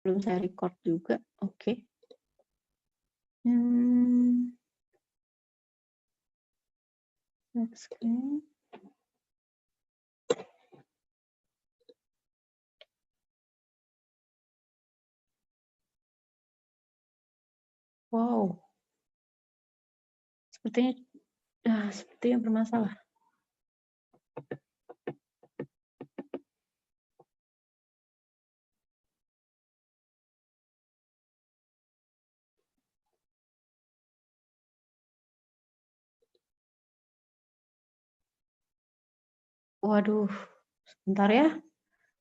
Belum saya record juga. Oke. Next screen. Wow. Sepertinya bermasalah. Waduh, sebentar ya.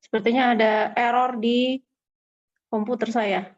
Sepertinya ada error di komputer saya.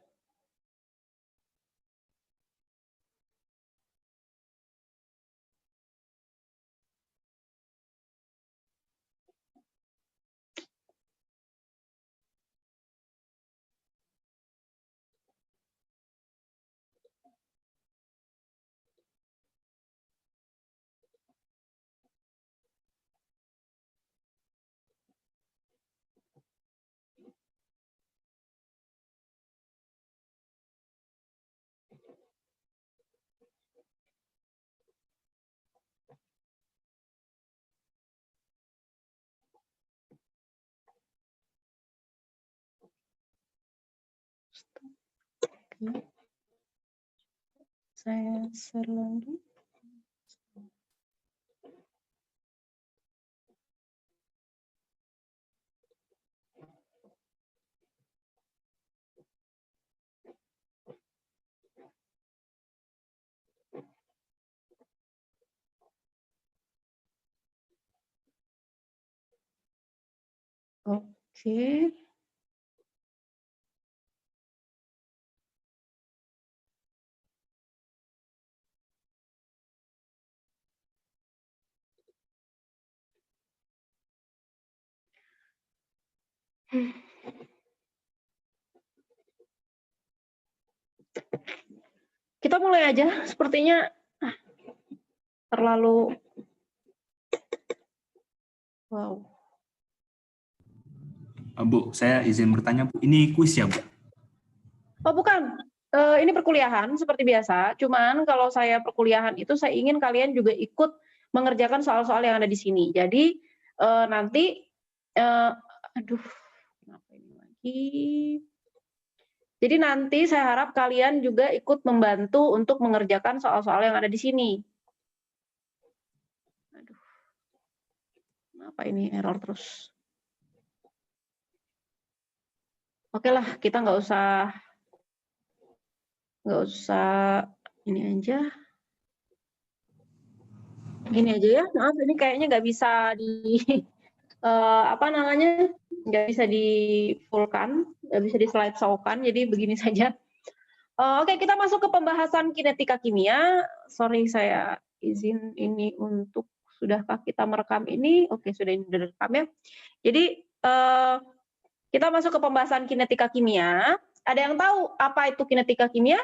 Oke. Saya share lagi. Oke. Kita mulai aja, sepertinya terlalu wow. Bu, saya izin bertanya, Bu. Ini kuis ya, Bu? Oh, bukan. Ini perkuliahan seperti biasa. Cuman kalau saya perkuliahan itu saya ingin kalian juga ikut mengerjakan soal-soal yang ada di sini. Jadi nanti aduh, kenapa ini lagi? Jadi nanti saya harap kalian juga ikut membantu untuk mengerjakan soal-soal yang ada di sini. Aduh, kenapa ini error terus? Oke lah, kita nggak usah ini aja. Gini aja ya, maaf ini kayaknya nggak bisa di nggak bisa di fullkan, nggak bisa di slide show-kan, jadi begini saja. Oke, kita masuk ke pembahasan kinetika kimia. Sorry, saya izin ini untuk, sudahkah kita merekam ini? Oke, sudah direkam ya. Jadi kita masuk ke pembahasan kinetika kimia. Ada yang tahu apa itu kinetika kimia?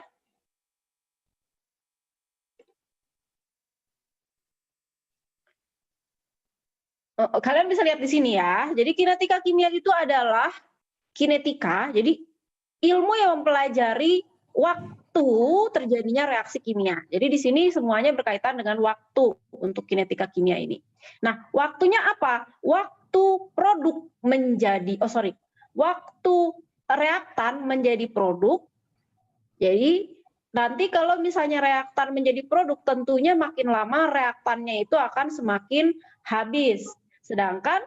Kalian bisa lihat di sini ya. Jadi kinetika kimia itu adalah kinetika, jadi ilmu yang mempelajari waktu terjadinya reaksi kimia. Jadi di sini semuanya berkaitan dengan waktu untuk kinetika kimia ini. Nah, waktunya apa? Waktu produk menjadi, waktu reaktan menjadi produk. Jadi nanti kalau misalnya reaktan menjadi produk, tentunya makin lama reaktannya itu akan semakin habis. Sedangkan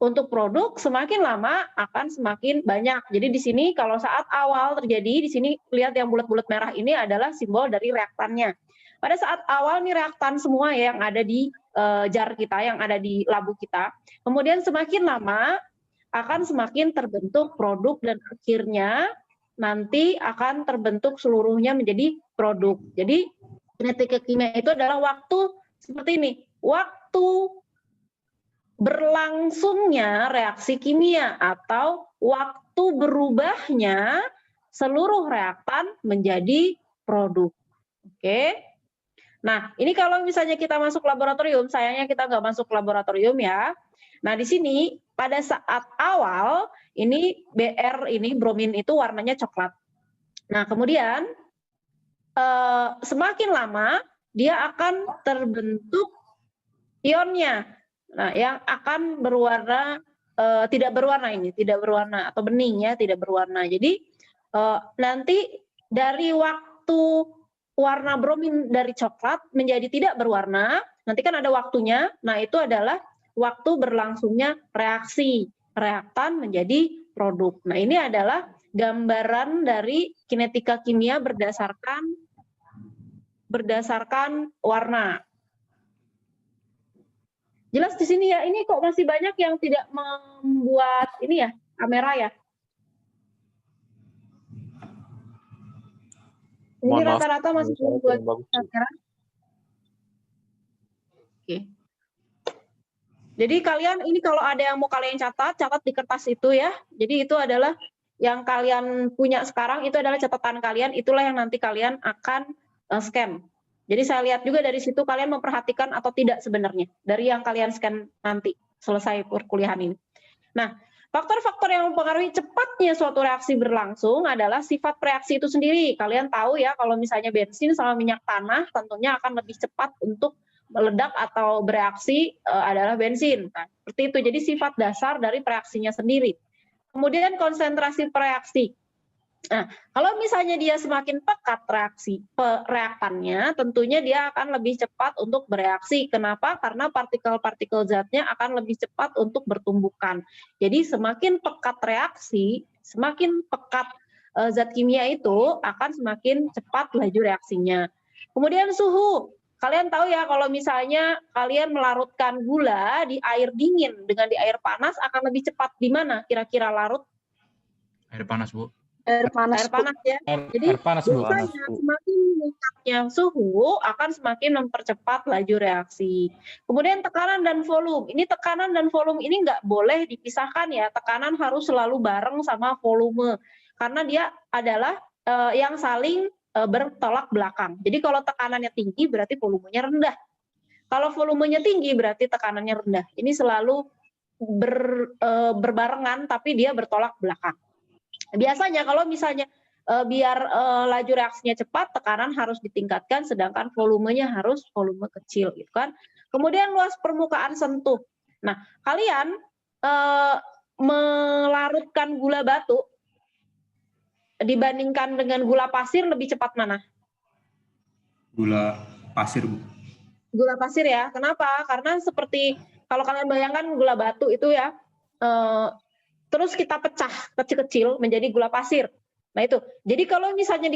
untuk produk semakin lama akan semakin banyak. Jadi di sini kalau saat awal terjadi, di sini lihat yang bulat-bulat merah ini adalah simbol dari reaktannya. Pada saat awal nih reaktan semua ya, yang ada di jar kita, yang ada di labu kita. Kemudian semakin lama akan semakin terbentuk produk dan akhirnya nanti akan terbentuk seluruhnya menjadi produk. Jadi kinetika kimia itu adalah waktu seperti ini, waktu berlangsungnya reaksi kimia atau waktu berubahnya seluruh reaktan menjadi produk. Oke. Nah, ini kalau misalnya kita masuk laboratorium, sayangnya kita nggak masuk laboratorium ya. Nah, di sini pada saat awal ini Br ini bromin itu warnanya coklat. Nah, kemudian semakin lama dia akan terbentuk ionnya. Nah, yang akan berwarna tidak berwarna atau bening ya, tidak berwarna. Jadi nanti dari waktu warna bromin dari coklat menjadi tidak berwarna, nanti kan ada waktunya. Nah, itu adalah waktu berlangsungnya reaksi reaktan menjadi produk. Nah, ini adalah gambaran dari kinetika kimia berdasarkan warna. Jelas di sini ya, ini kok masih banyak yang tidak membuat ini ya, kamera ya. Ini rata-rata masih belum buat kamera. Oke. Jadi kalian ini kalau ada yang mau kalian catat di kertas itu ya. Jadi itu adalah yang kalian punya sekarang, itu adalah catatan kalian, itulah yang nanti kalian akan scan. Jadi saya lihat juga dari situ kalian memperhatikan atau tidak sebenarnya dari yang kalian scan nanti selesai perkuliahan ini. Nah, faktor-faktor yang mempengaruhi cepatnya suatu reaksi berlangsung adalah sifat reaksi itu sendiri. Kalian tahu ya, kalau misalnya bensin sama minyak tanah tentunya akan lebih cepat untuk meledak atau bereaksi adalah bensin. Nah, seperti itu. Jadi sifat dasar dari reaksinya sendiri. Kemudian konsentrasi reaksi. Nah, kalau misalnya dia semakin pekat reaktannya, tentunya dia akan lebih cepat untuk bereaksi. Kenapa? Karena partikel-partikel zatnya akan lebih cepat untuk bertumbukan. Jadi semakin pekat reaksi, semakin pekat zat kimia itu akan semakin cepat laju reaksinya. Kemudian suhu. Kalian tahu ya, kalau misalnya kalian melarutkan gula di air dingin dengan di air panas, akan lebih cepat di mana kira-kira larut? Air panas, Bu. Air panas ya. Jadi air panas, Bu. semakin meningkatnya suhu akan semakin mempercepat laju reaksi. Kemudian tekanan dan volume. Ini tekanan dan volume ini nggak boleh dipisahkan ya. Tekanan harus selalu bareng sama volume. Karena dia adalah yang saling bertolak belakang. Jadi kalau tekanannya tinggi berarti volumenya rendah. Kalau volumenya tinggi berarti tekanannya rendah. Ini selalu berbarengan tapi dia bertolak belakang. Biasanya kalau misalnya biar laju reaksinya cepat, tekanan harus ditingkatkan, sedangkan volumenya harus volume kecil, gitu kan. Kemudian luas permukaan sentuh. Nah, kalian melarutkan gula batu dibandingkan dengan gula pasir lebih cepat mana? Gula pasir, Bu. Gula pasir ya. Kenapa? Karena seperti kalau kalian bayangkan gula batu itu ya, terus kita pecah kecil-kecil menjadi gula pasir. Nah itu. Jadi kalau misalnya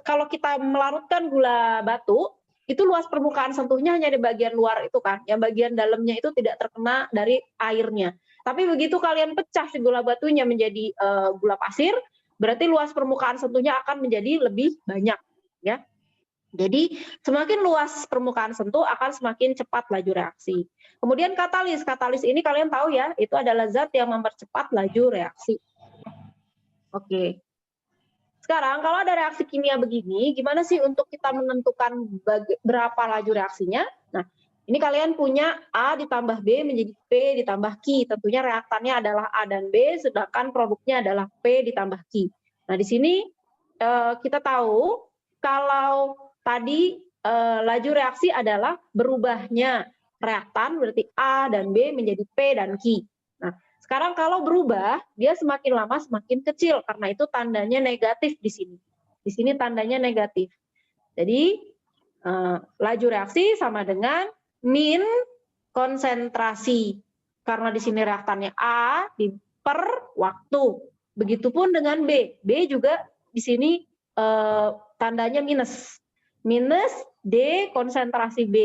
kalau kita melarutkan gula batu, itu luas permukaan sentuhnya hanya di bagian luar itu kan, yang bagian dalamnya itu tidak terkena dari airnya. Tapi begitu kalian pecah si gula batunya menjadi gula pasir, berarti luas permukaan sentuhnya akan menjadi lebih banyak, ya. Jadi semakin luas permukaan sentuh akan semakin cepat laju reaksi. Kemudian katalis. Katalis ini kalian tahu ya, itu adalah zat yang mempercepat laju reaksi. Oke. Sekarang kalau ada reaksi kimia begini, gimana sih untuk kita menentukan berapa laju reaksinya? Nah, ini kalian punya A ditambah B menjadi P ditambah Q. Tentunya reaktannya adalah A dan B, sedangkan produknya adalah P ditambah Q. Nah, di sini kita tahu kalau tadi laju reaksi adalah berubahnya reaktan, berarti A dan B menjadi P dan Q. Nah, sekarang kalau berubah, dia semakin lama semakin kecil, karena itu tandanya negatif di sini. Di sini tandanya negatif. Jadi, laju reaksi sama dengan min konsentrasi. Karena di sini reaktannya A per waktu. Begitupun dengan B. B juga di sini tandanya minus. Minus D konsentrasi B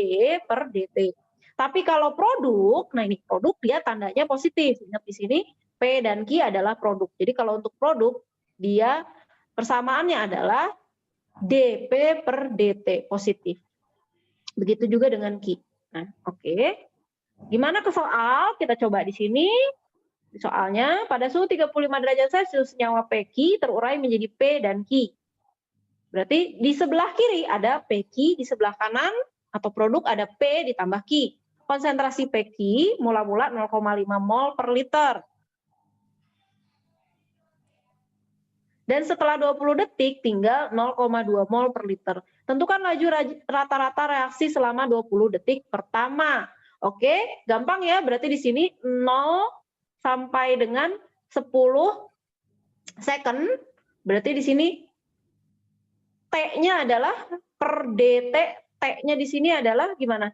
per DT. Tapi kalau produk, nah ini produk dia tandanya positif. Ingat di sini P dan Q adalah produk. Jadi kalau untuk produk, dia persamaannya adalah DP per DT positif. Begitu juga dengan Q. Nah, oke. Gimana ke soal? Kita coba di sini. Soalnya, pada suhu 35 derajat Celcius, senyawa PQ terurai menjadi P dan Q. Berarti di sebelah kiri ada PQ, di sebelah kanan atau produk ada P ditambah Q. konsentrasi PQ mula-mula 0,5 mol per liter. Dan setelah 20 detik tinggal 0,2 mol per liter. Tentukan laju rata-rata reaksi selama 20 detik pertama. Oke, gampang ya, berarti di sini 0 sampai dengan 10 second, berarti di sini T-nya adalah per dt, T-nya di sini adalah gimana?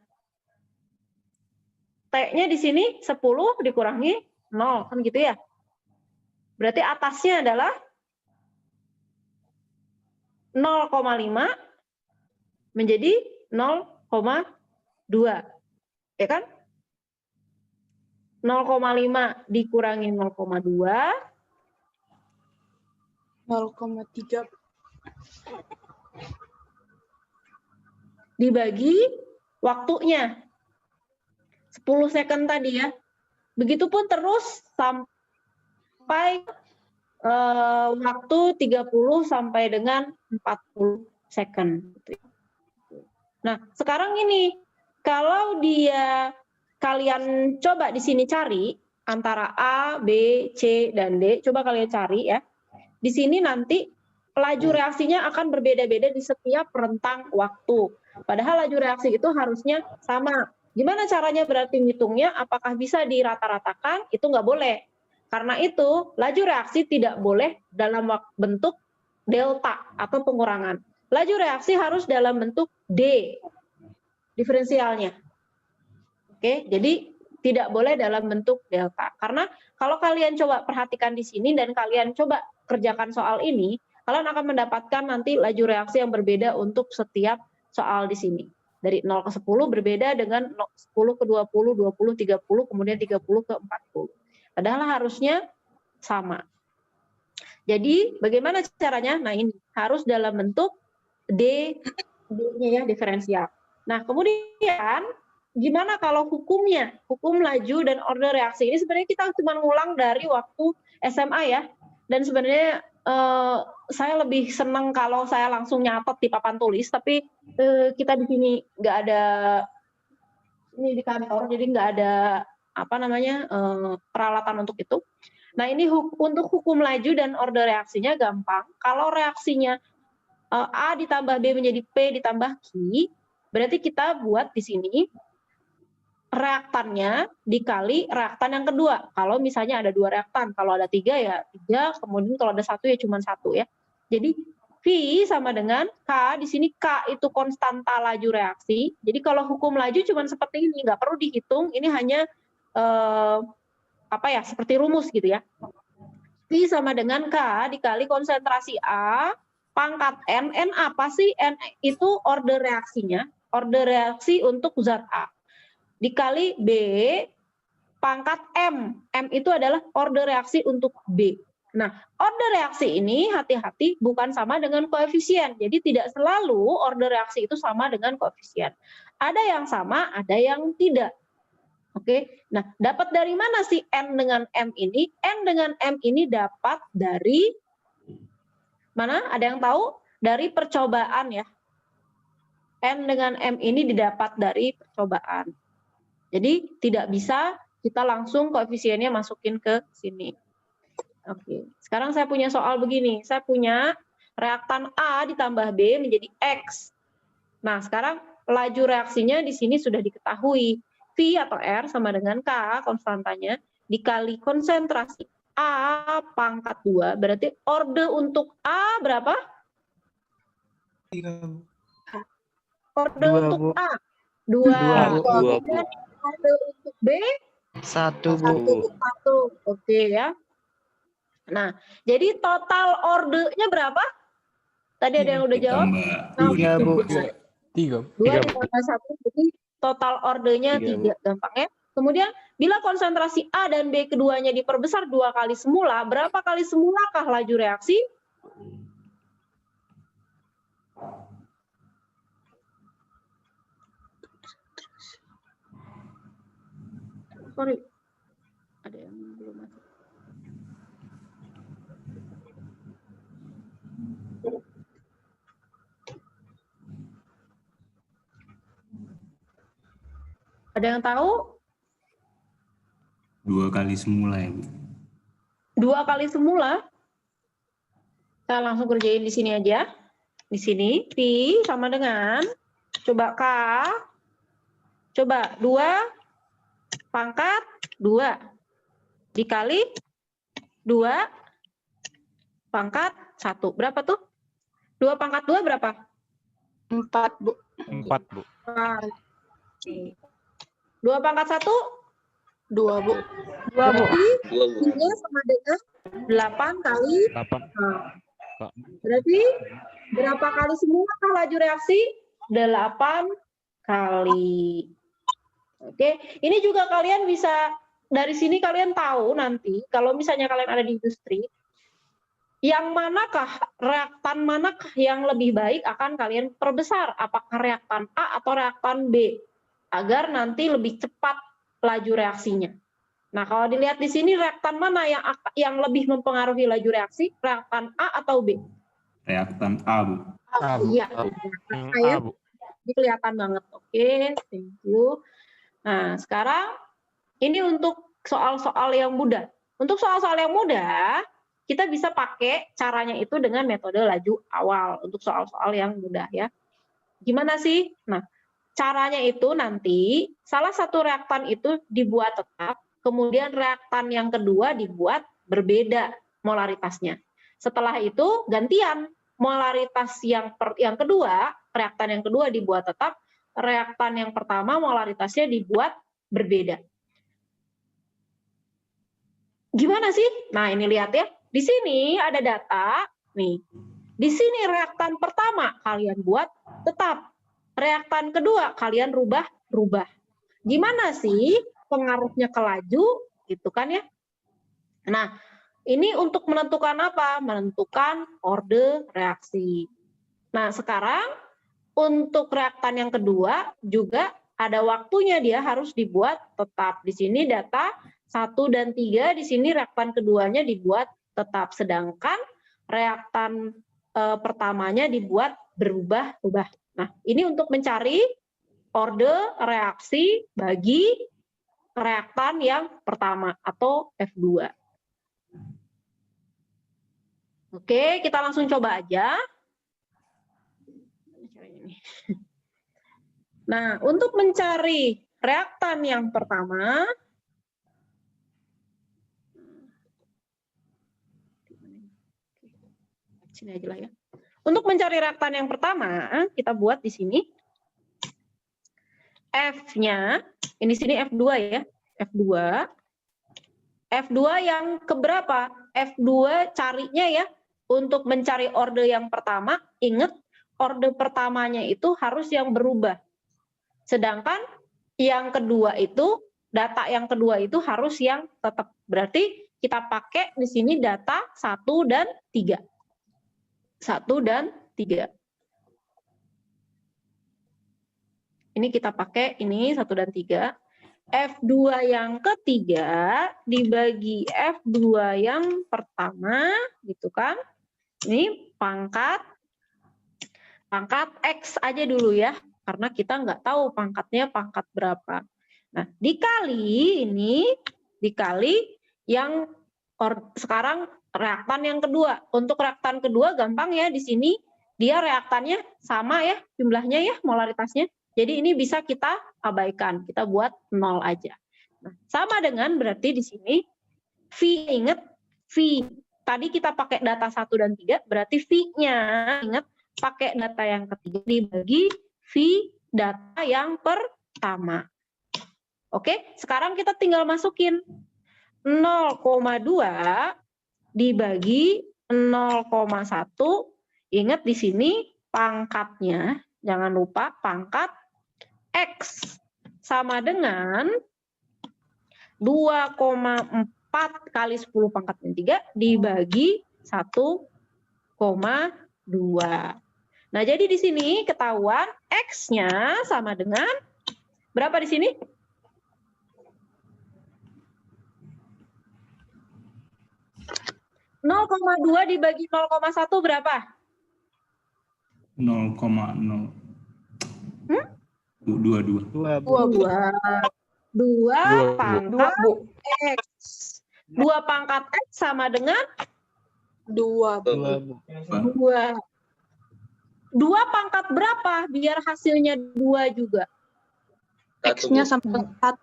T-nya di sini 10 dikurangi 0, kan gitu ya. Berarti atasnya adalah 0,5 menjadi 0,2. Ya kan? 0,5 dikurangi 0,2. 0,3 dibagi waktunya 10 second tadi ya. Begitupun terus sampai waktu 30 sampai dengan 40 second. Nah, sekarang ini kalau kalian coba di sini cari antara A, B, C, dan D, coba kalian cari ya. Di sini nanti laju reaksinya akan berbeda-beda di setiap rentang waktu. Padahal laju reaksi itu harusnya sama. Gimana caranya berarti ngitungnya? Apakah bisa dirata-ratakan? Itu nggak boleh. Karena itu, laju reaksi tidak boleh dalam bentuk delta atau pengurangan. Laju reaksi harus dalam bentuk D, diferensialnya. Oke, jadi tidak boleh dalam bentuk delta. Karena kalau kalian coba perhatikan di sini dan kalian coba kerjakan soal ini, kalian akan mendapatkan nanti laju reaksi yang berbeda untuk setiap soal di sini. Dari 0 ke 10 berbeda dengan 10 ke 20, 20, 30, kemudian 30 ke 40. Padahal harusnya sama. Jadi bagaimana caranya? Nah ini harus dalam bentuk D-nya ya, diferensial. Nah kemudian gimana kalau hukumnya? Hukum laju dan order reaksi ini sebenarnya kita cuma ngulang dari waktu SMA ya. Dan sebenarnya saya lebih senang kalau saya langsung nyatet di papan tulis, tapi kita di sini nggak ada ini di kantor, jadi nggak ada peralatan untuk itu. Nah ini untuk hukum laju dan order reaksinya gampang. Kalau reaksinya A ditambah B menjadi P ditambah Q, berarti kita buat di sini reaktannya dikali reaktan yang kedua. Kalau misalnya ada 2 reaktan, kalau ada 3 ya 3, kemudian kalau ada 1 ya cuma 1 ya. Jadi V sama dengan K, di sini K itu konstanta laju reaksi. Jadi kalau hukum laju cuma seperti ini, nggak perlu dihitung, ini hanya seperti rumus gitu ya. V sama dengan K dikali konsentrasi A pangkat N. N apa sih? N itu order reaksinya, order reaksi untuk zat A. Dikali B pangkat M. M itu adalah order reaksi untuk B. Nah, order reaksi ini hati-hati bukan sama dengan koefisien. Jadi tidak selalu order reaksi itu sama dengan koefisien. Ada yang sama, ada yang tidak. Oke, nah dapat dari mana sih N dengan M ini? N dengan M ini dapat dari mana? Ada yang tahu? Dari percobaan ya. N dengan M ini didapat dari percobaan. Jadi tidak bisa kita langsung koefisiennya masukin ke sini. Oke, sekarang saya punya soal begini. Saya punya reaktan A ditambah B menjadi X. Nah, sekarang laju reaksinya di sini sudah diketahui. V atau R sama dengan K, konstantanya, dikali konsentrasi A pangkat 2, berarti orde untuk A berapa? Orde untuk A, 2. Kemudian orde untuk B? 1, Bu. 1. Oke ya. Nah, jadi total ordenya berapa? Tadi ada yang udah jawab? 3, Bu. 3. 2 ditambah 1, jadi total ordenya 3, gampang ya. Kemudian bila konsentrasi A dan B keduanya diperbesar 2 kali semula, berapa kali semulakah laju reaksi? Sorry, ada yang belum masuk. Ada yang tahu? 2 kali semula ya, Bu. 2 kali semula. Kita langsung kerjain di sini aja. Di sini, P sama dengan, coba K, coba 2 pangkat 2 dikali 2 pangkat 1. Berapa tuh? 2 pangkat 2 berapa? 4, Bu. 4, Bu. 2 pangkat 1? 2, Bu. 2 berarti 3 sama dengan 8 kali 8. Pak. Berarti berapa kali semua laju reaksi? 8 kali. Oke, ini juga kalian bisa, dari sini kalian tahu nanti, kalau misalnya kalian ada di industri, yang manakah, reaktan manakah yang lebih baik akan kalian perbesar, apakah reaktan A atau reaktan B, agar nanti lebih cepat laju reaksinya. Nah, kalau dilihat di sini reaktan mana yang lebih mempengaruhi laju reaksi, reaktan A atau B? Reaktan A, Bu. Iya, A, Bu. ini kelihatan banget. Oke, thank you. Nah, sekarang ini untuk soal-soal yang mudah. Untuk soal-soal yang mudah, kita bisa pakai caranya itu dengan metode laju awal untuk soal-soal yang mudah ya. Gimana sih? Nah, caranya itu nanti salah satu reaktan itu dibuat tetap, kemudian reaktan yang kedua dibuat berbeda molaritasnya. Setelah itu gantian, molaritas yang kedua, reaktan yang kedua dibuat tetap, reaktan yang pertama molaritasnya dibuat berbeda. Gimana sih? Nah, ini lihat ya. Di sini ada data, nih. Di sini reaktan pertama kalian buat tetap. Reaktan kedua kalian rubah. Gimana sih pengaruhnya ke laju? Gitu kan ya. Nah, ini untuk menentukan apa? Menentukan orde reaksi. Nah, sekarang untuk reaktan yang kedua juga ada waktunya, dia harus dibuat tetap. Di sini data 1 dan 3, di sini reaktan keduanya dibuat tetap. Sedangkan reaktan pertamanya dibuat berubah-ubah. Nah, ini untuk mencari orde reaksi bagi reaktan yang pertama atau F2. Oke, kita langsung coba aja. Nah, untuk mencari reaktan yang pertama, sini aja lah ya. Untuk mencari reaktan yang pertama, kita buat di sini. F-nya, ini sini F2 ya, F2. F2 yang keberapa? F2 carinya ya, untuk mencari orde yang pertama, ingat orde pertamanya itu harus yang berubah. Sedangkan yang kedua itu, data yang kedua itu harus yang tetap. Berarti kita pakai di sini data 1 dan 3. 1 dan 3. Ini kita pakai ini 1 dan 3. F2 yang ketiga dibagi F2 yang pertama, gitu kan. Ini pangkat X aja dulu ya, karena kita nggak tahu pangkatnya pangkat berapa. Nah, dikali yang sekarang reaktan yang kedua. Untuk reaktan kedua gampang ya, di sini dia reaktannya sama ya, jumlahnya ya, molaritasnya. Jadi ini bisa kita abaikan, kita buat 0 aja. Nah, sama dengan berarti di sini V, ingat V. Tadi kita pakai data 1 dan 3, berarti V-nya ingat pakai data yang ketiga dibagi V data yang pertama. Oke, sekarang kita tinggal masukin 0,2 dibagi 0,1. Ingat di sini pangkatnya, jangan lupa pangkat X sama dengan 2,4 kali 10 pangkat 3 dibagi 1,2. Nah, jadi di sini ketahuan X-nya sama dengan berapa di sini? (0,2 dibagi 0,1 berapa? 0,0. 22. 2, Bu. 22. 2 2, Bu. pangkat 2, Bu. X. 2 pangkat X sama dengan 2, Bu. 2. 2 pangkat berapa? Biar hasilnya 2 juga. X-nya sama dengan 1.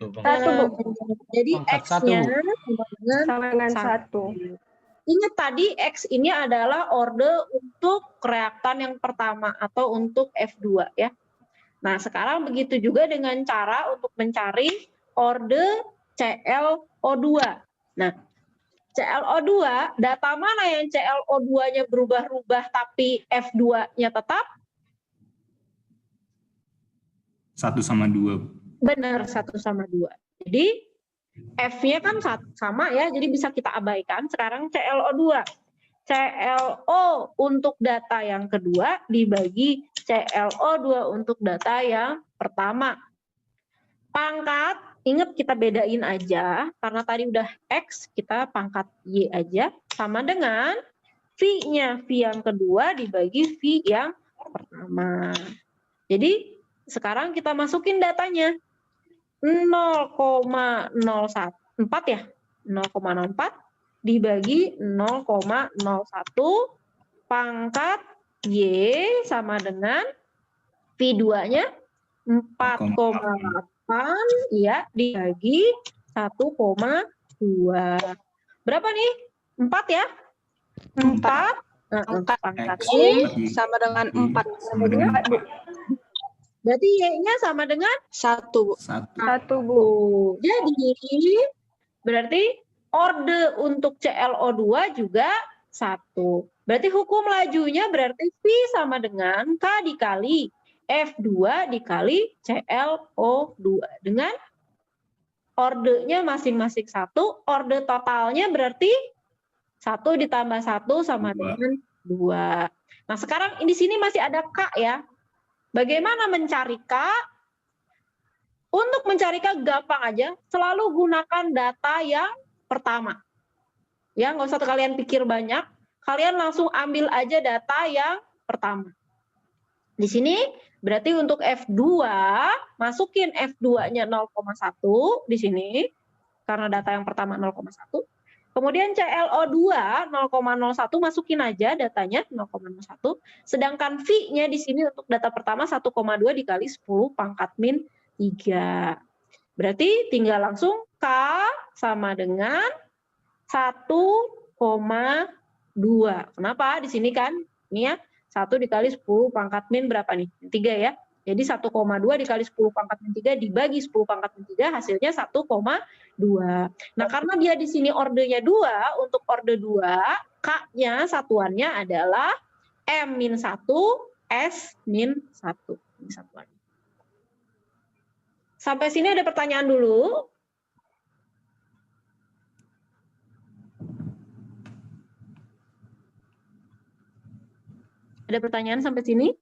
1, Bu. Jadi Pangkat X-nya 1, Bu. sama dengan Sama dengan 1. Ingat tadi X ini adalah orde untuk reaktan yang pertama atau untuk F2 ya. Nah, sekarang begitu juga dengan cara untuk mencari orde ClO2. Nah, ClO2, data mana yang ClO2-nya berubah-ubah tapi F2-nya tetap? 1/2, Bu. Benar, 1/2. Jadi, F-nya kan sama ya, jadi bisa kita abaikan. Sekarang ClO2. ClO untuk data yang kedua dibagi ClO2 untuk data yang pertama. Pangkat, ingat kita bedain aja, karena tadi udah X, kita pangkat Y aja, sama dengan V-nya, V yang kedua dibagi V yang pertama. Jadi, sekarang kita masukin datanya. 0,04 ya, 0,04 dibagi 0,01 pangkat Y sama dengan V2-nya 4,8 ya dibagi 1,2. Berapa nih? 4 ya? 4. Pangkat Y sama dengan 4. Sama dengan 4. Berarti Y-nya sama dengan 1, Bu. 1, Bu. Jadi berarti orde untuk ClO2 juga 1. Berarti hukum lajunya berarti V sama dengan K dikali F2 dikali ClO2 dengan ordenya masing-masing 1, orde totalnya berarti 1 ditambah 1 sama dengan 2. Nah, sekarang di sini masih ada K ya. Bagaimana mencari K? Untuk mencari K gampang aja, selalu gunakan data yang pertama. Ya, nggak usah kalian pikir banyak, kalian langsung ambil aja data yang pertama. Di sini berarti untuk F2, masukin F2-nya 0,1 di sini, karena data yang pertama 0,1. Kemudian ClO2 0,01 masukin aja datanya 0,01. Sedangkan V-nya di sini untuk data pertama 1,2 dikali 10 pangkat min 3. Berarti tinggal langsung K sama dengan 1,2. Kenapa? Di sini kan ini ya 1 dikali 10 pangkat min berapa nih? 3 ya. Jadi 1,2 dikali 10 pangkat min 3 dibagi 10 pangkat min 3 hasilnya 1,2. Nah, karena dia di sini ordenya 2, untuk orde 2, K-nya satuannya adalah M-1, S-1. Ini satuannya. Sampai sini ada pertanyaan dulu? Ada pertanyaan sampai sini?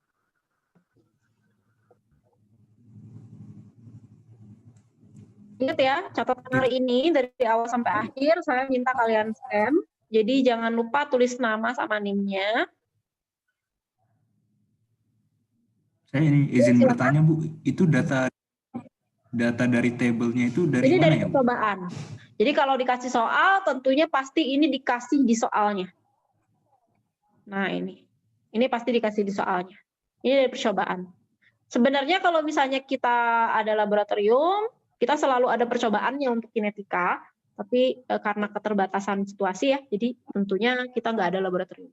Ingat ya, catatan hari ini dari awal sampai akhir saya minta kalian stem. Jadi jangan lupa tulis nama sama NIM-nya. Saya ini izin bertanya, Bu. Itu data dari tabelnya itu dari Ini mana dari ya, Bu? percobaan. Jadi kalau dikasih soal, tentunya pasti ini dikasih di soalnya. Nah, ini pasti dikasih di soalnya. Ini dari percobaan. Sebenarnya kalau misalnya kita ada laboratorium, kita selalu ada percobaannya untuk kinetika, tapi karena keterbatasan situasi ya, jadi tentunya kita nggak ada laboratorium.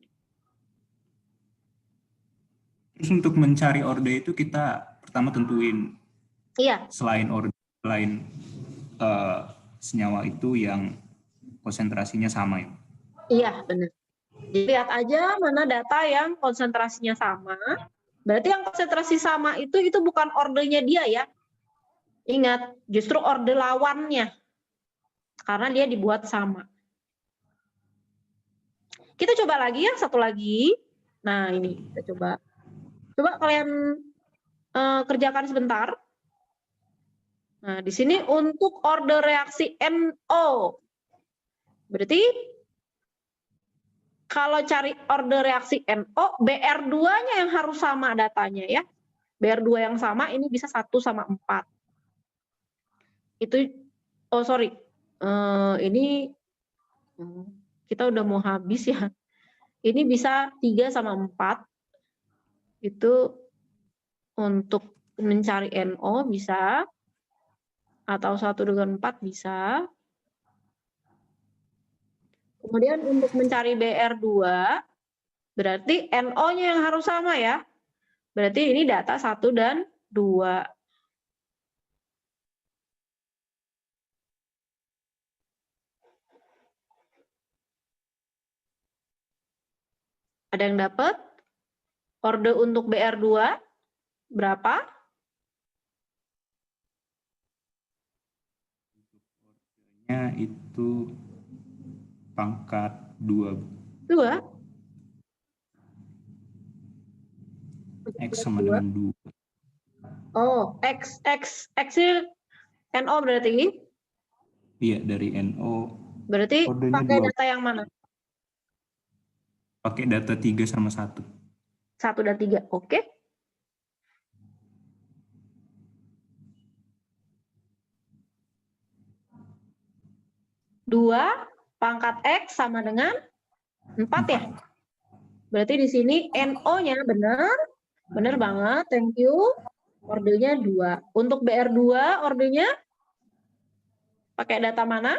Terus untuk mencari orde itu kita pertama tentuin Iya. selain senyawa itu yang konsentrasinya sama ya. Iya, benar. Jadi lihat aja mana data yang konsentrasinya sama. Berarti yang konsentrasi sama itu bukan ordenya dia ya. Ingat, justru orde lawannya. Karena dia dibuat sama. Kita coba lagi ya, satu lagi. Nah, ini kita coba. Coba kalian kerjakan sebentar. Nah, di sini untuk orde reaksi NO. Berarti kalau cari orde reaksi NO, BR2-nya yang harus sama datanya ya. BR2 yang sama ini bisa 1/4. itu, oh sorry, ini kita udah mau habis ya. Ini bisa 3 sama 4. Itu untuk mencari NO bisa, atau 1 dengan 4 bisa. Kemudian untuk mencari BR2, berarti NO-nya yang harus sama ya. Berarti ini data 1 dan 2. Ada yang dapat? Orde untuk BR2 berapa? Ordenya itu pangkat 2. 2. X sama dengan 2. Oh, X ini NO berarti? Iya, dari NO. Berarti Ordenya pakai 2. data yang mana? Pakai data 3 sama 1. 1 dan 3, oke. Dua pangkat X sama dengan 4 ya? Berarti di sini NO-nya benar. Benar banget, thank you. Ordenya 2. Untuk BR2 ordenya pakai data mana?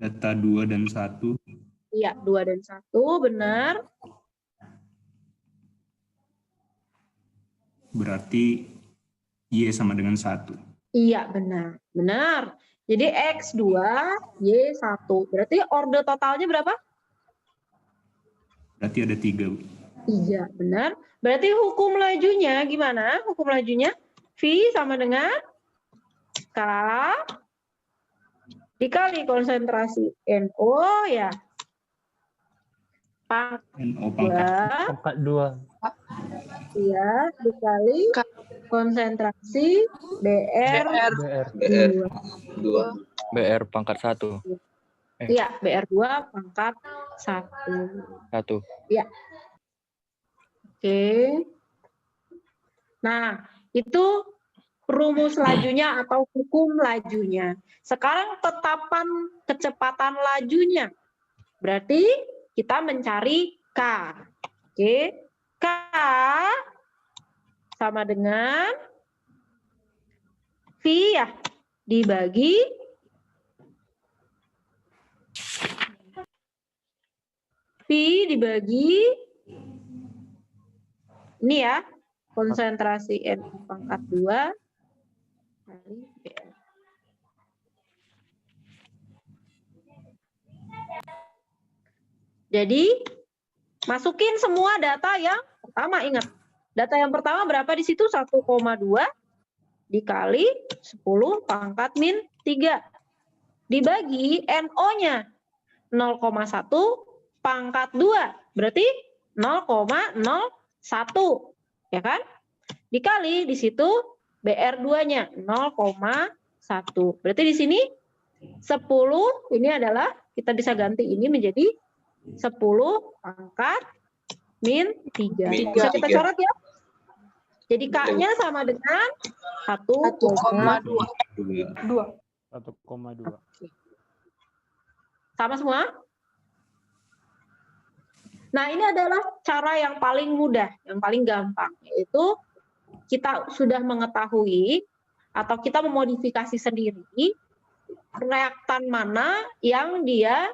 Data 2 dan 1. Iya, 2 dan 1, benar. Berarti Y sama dengan 1. Iya, benar. Benar. Jadi X2, Y1. Berarti orde totalnya berapa? Berarti ada 3. Bu. Iya, benar. Berarti hukum lajunya gimana? Hukum lajunya V sama dengan K dikali konsentrasi NO ya. NO pangkat 2 pangkat 2. ya dikali konsentrasi BR BR. 2. BR pangkat 1. Iya, BR2 pangkat 1. 1. Iya. Oke. Nah, itu rumus lajunya atau hukum lajunya. Sekarang tetapan kecepatan lajunya. Berarti kita mencari K. Oke. K sama dengan V ya, dibagi V dibagi ini ya, konsentrasi NO pangkat 2 kali BR. Jadi, masukin semua data yang pertama, ingat. Data yang pertama berapa di situ? 1,2 dikali 10 pangkat min 3. Dibagi NO-nya 0,1 pangkat 2. Berarti 0,01. Ya kan? Dikali di situ BR2-nya 0,1. Berarti di sini 10 ini adalah kita bisa ganti ini menjadi 10 pangkat min 3. Bisa kita coret ya? Jadi K-nya sama dengan 1,2. 1,2. Sama semua? Nah, ini adalah cara yang paling mudah, yang paling gampang, yaitu kita sudah mengetahui atau kita memodifikasi sendiri reaktan mana yang dia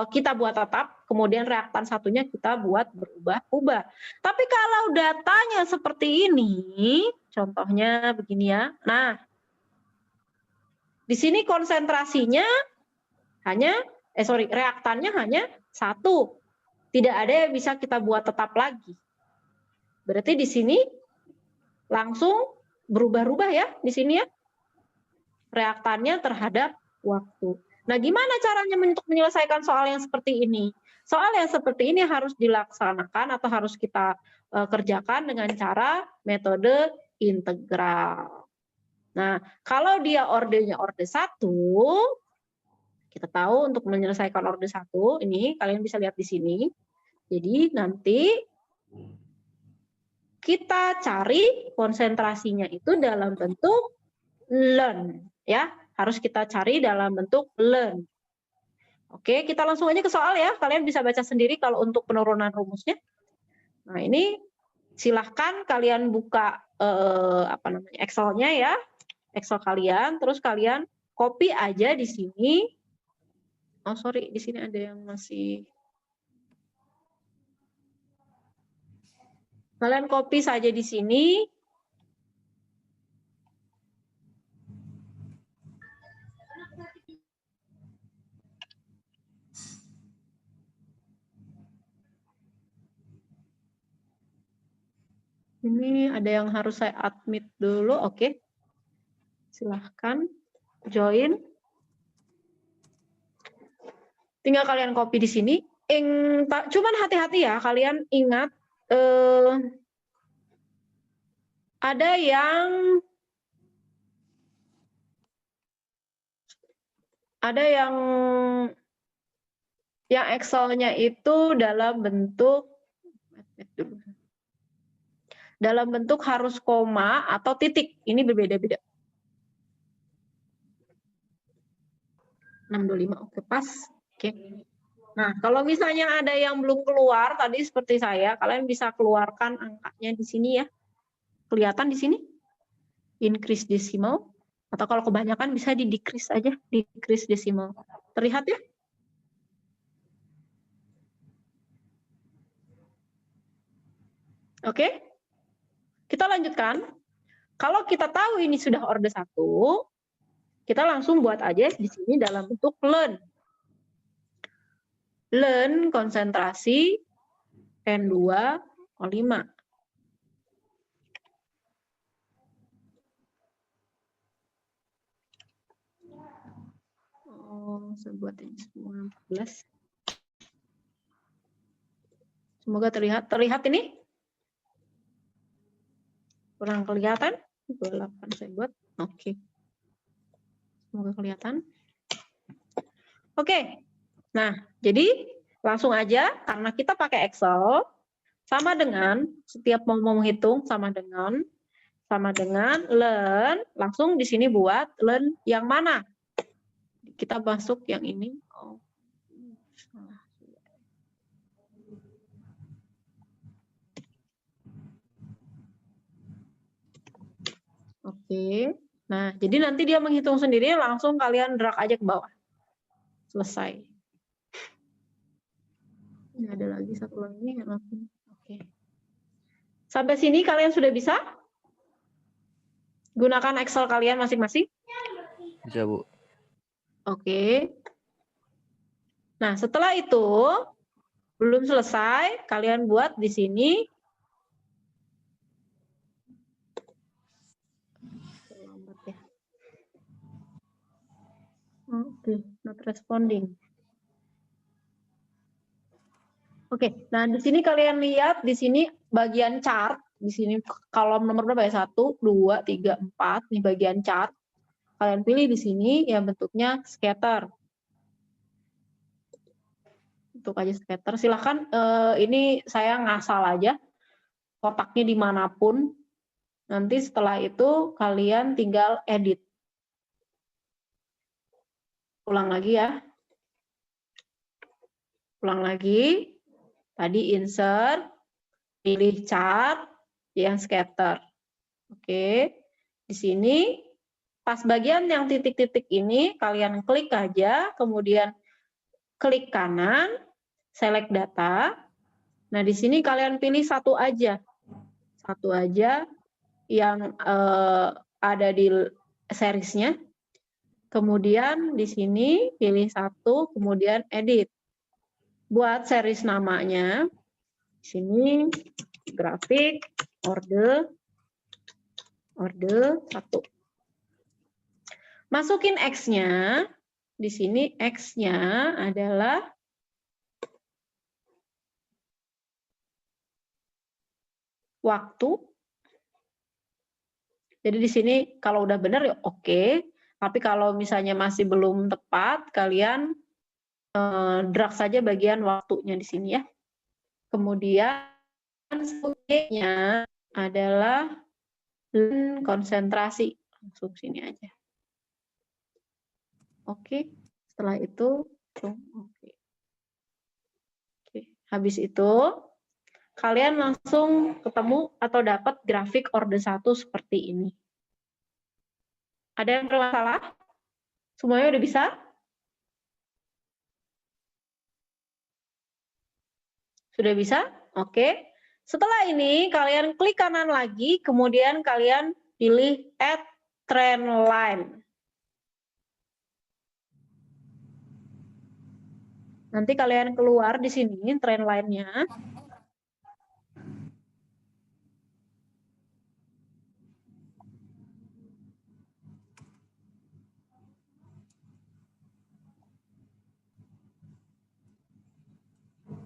kita buat tetap, kemudian reaktan satunya kita buat berubah-ubah. Tapi kalau datanya seperti ini, contohnya begini ya. Nah, di sini konsentrasinya reaktannya hanya 1. Tidak ada yang bisa kita buat tetap lagi. Berarti di sini langsung berubah-ubah ya, di sini ya. Reaktannya terhadap waktu. Nah, gimana caranya untuk menyelesaikan soal yang seperti ini? Soal yang seperti ini harus dilaksanakan atau harus kita kerjakan dengan cara metode integral. Nah, kalau dia ordenya orde 1, kita tahu untuk menyelesaikan orde 1, ini kalian bisa lihat di sini. Jadi nanti kita cari konsentrasinya itu dalam bentuk ln. ya, harus kita cari dalam bentuk learn. Oke, kita langsung aja ke soal ya. Kalian bisa baca sendiri kalau untuk penurunan rumusnya. Nah, ini silahkan kalian buka Excel-nya ya, Excel kalian, terus kalian copy aja di sini. Oh sorry, di sini ada yang masih. Kalian copy saja di sini. Ini ada yang harus saya admit dulu, oke. Silahkan join. Tinggal kalian copy di sini. Cuman hati-hati ya, kalian ingat ada yang Excel-nya itu dalam bentuk harus koma atau titik. Ini berbeda-beda. 625, oke pas. Oke. Nah, kalau misalnya ada yang belum keluar, tadi seperti saya, kalian bisa keluarkan angkanya di sini ya. Kelihatan di sini? Increase decimal. Atau kalau kebanyakan bisa di decrease aja, decrease decimal. Terlihat ya? Oke. Kita lanjutkan. Kalau kita tahu ini sudah orde 1, kita langsung buat aja di sini dalam bentuk learn. Learn konsentrasi N2O5. Saya buat ini semua 14. Semoga terlihat. Terlihat ini? Kurang kelihatan? 28 saya buat. Oke. Semoga kelihatan. Oke. Nah, jadi langsung aja karena kita pakai Excel sama dengan setiap mau menghitung sama dengan learn, langsung di sini buat learn yang mana? Kita masuk yang ini. Oh. Oke. Nah, jadi nanti dia menghitung sendiri, langsung kalian drag aja ke bawah. Selesai. Ini ada lagi satu lagi. Oke. Sampai sini kalian sudah bisa? Gunakan Excel kalian masing-masing? Bisa, Bu. Oke. Nah, setelah itu, belum selesai, kalian buat di sini. Oke, not responding. Oke, nah di sini kalian lihat di sini bagian chart, di sini kolom nomor berapa ya? 1, 2, 3, 4, nih bagian chart. Kalian pilih di sini yang bentuknya scatter. Untuk aja scatter, silahkan ini saya ngasal aja, kotaknya dimanapun. Nanti setelah itu kalian tinggal edit. Ulang lagi ya. Ulang lagi. Tadi insert, pilih chart, yang scatter. Oke. Di sini pas bagian yang titik-titik ini kalian klik aja, kemudian klik kanan, select data. Nah, di sini kalian pilih satu aja. Satu aja yang ada di seriesnya. Kemudian di sini pilih satu, kemudian edit. Buat series namanya, di sini grafik, orde 1. Masukin X-nya, di sini X-nya adalah waktu. Jadi di sini kalau udah benar ya oke. Tapi kalau misalnya masih belum tepat, kalian drag saja bagian waktunya di sini ya. Kemudian selanjutnya adalah konsentrasi. Langsung sini aja. Oke, setelah itu, oke. Oke, habis itu kalian langsung ketemu atau dapat grafik orde 1 seperti ini. Ada yang bermasalah? Semuanya udah bisa? Sudah bisa? Oke. Setelah ini kalian klik kanan lagi, kemudian kalian pilih add trend line. Nanti kalian keluar di sini trend line-nya.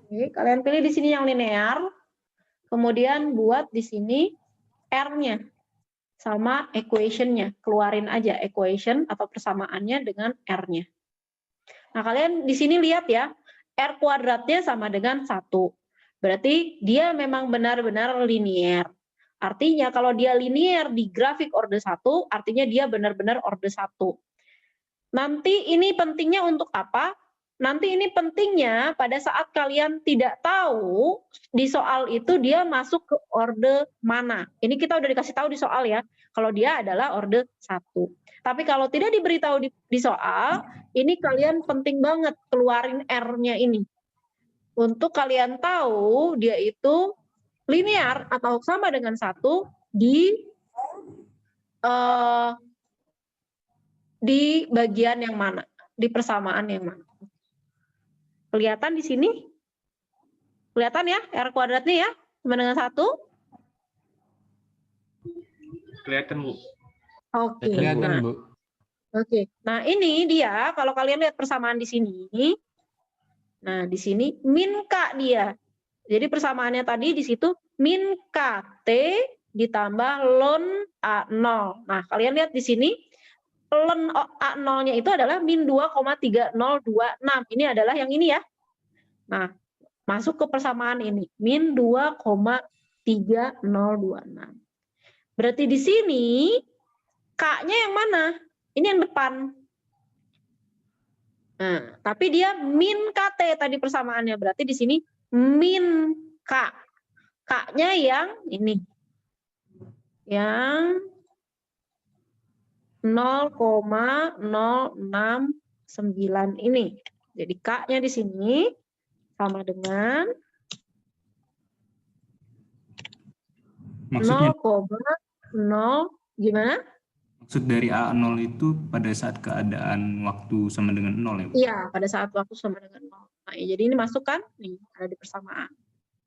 Oke, kalian pilih di sini yang linear, kemudian buat di sini R-nya sama equation-nya. Keluarin aja equation atau persamaannya dengan R-nya. Nah, kalian di sini lihat ya, R kuadratnya sama dengan 1. Berarti dia memang benar-benar linear. Artinya kalau dia linear di grafik orde 1, artinya dia benar-benar orde 1. Nanti ini pentingnya untuk apa? Nanti ini pentingnya pada saat kalian tidak tahu di soal itu dia masuk ke orde mana. Ini kita udah dikasih tahu di soal ya, kalau dia adalah orde 1. Tapi kalau tidak diberitahu di soal, ini kalian penting banget keluarin R-nya ini. Untuk kalian tahu dia itu linear atau sama dengan 1 di bagian yang mana, di persamaan yang mana. Kelihatan di sini? Kelihatan ya, R kuadratnya ya, sama dengan 1? Kelihatan, Bu. Oke. Kelihatan, Nah, Bu. oke. Nah, ini dia kalau kalian lihat persamaan di sini. Nah, di sini min K dia. Jadi persamaannya tadi di situ min KT ditambah ln A0. Nah, kalian lihat di sini ln A0-nya itu adalah min 2,3026. Ini adalah yang ini ya. Nah, masuk ke persamaan ini. Min 2,3026. Berarti di sini K-nya yang mana? Ini yang depan. Nah, tapi dia min KT tadi persamaannya. Berarti di sini min K. K-nya yang ini. Yang 0,069 ini. Jadi K-nya di sini sama dengan Maksudnya 0,0 gimana? maksud dari A0 itu pada saat keadaan waktu sama dengan 0 ya, Bu? Iya, pada saat waktu sama dengan 0. Nah, jadi ini masuk kan? Nih, ada di persamaan.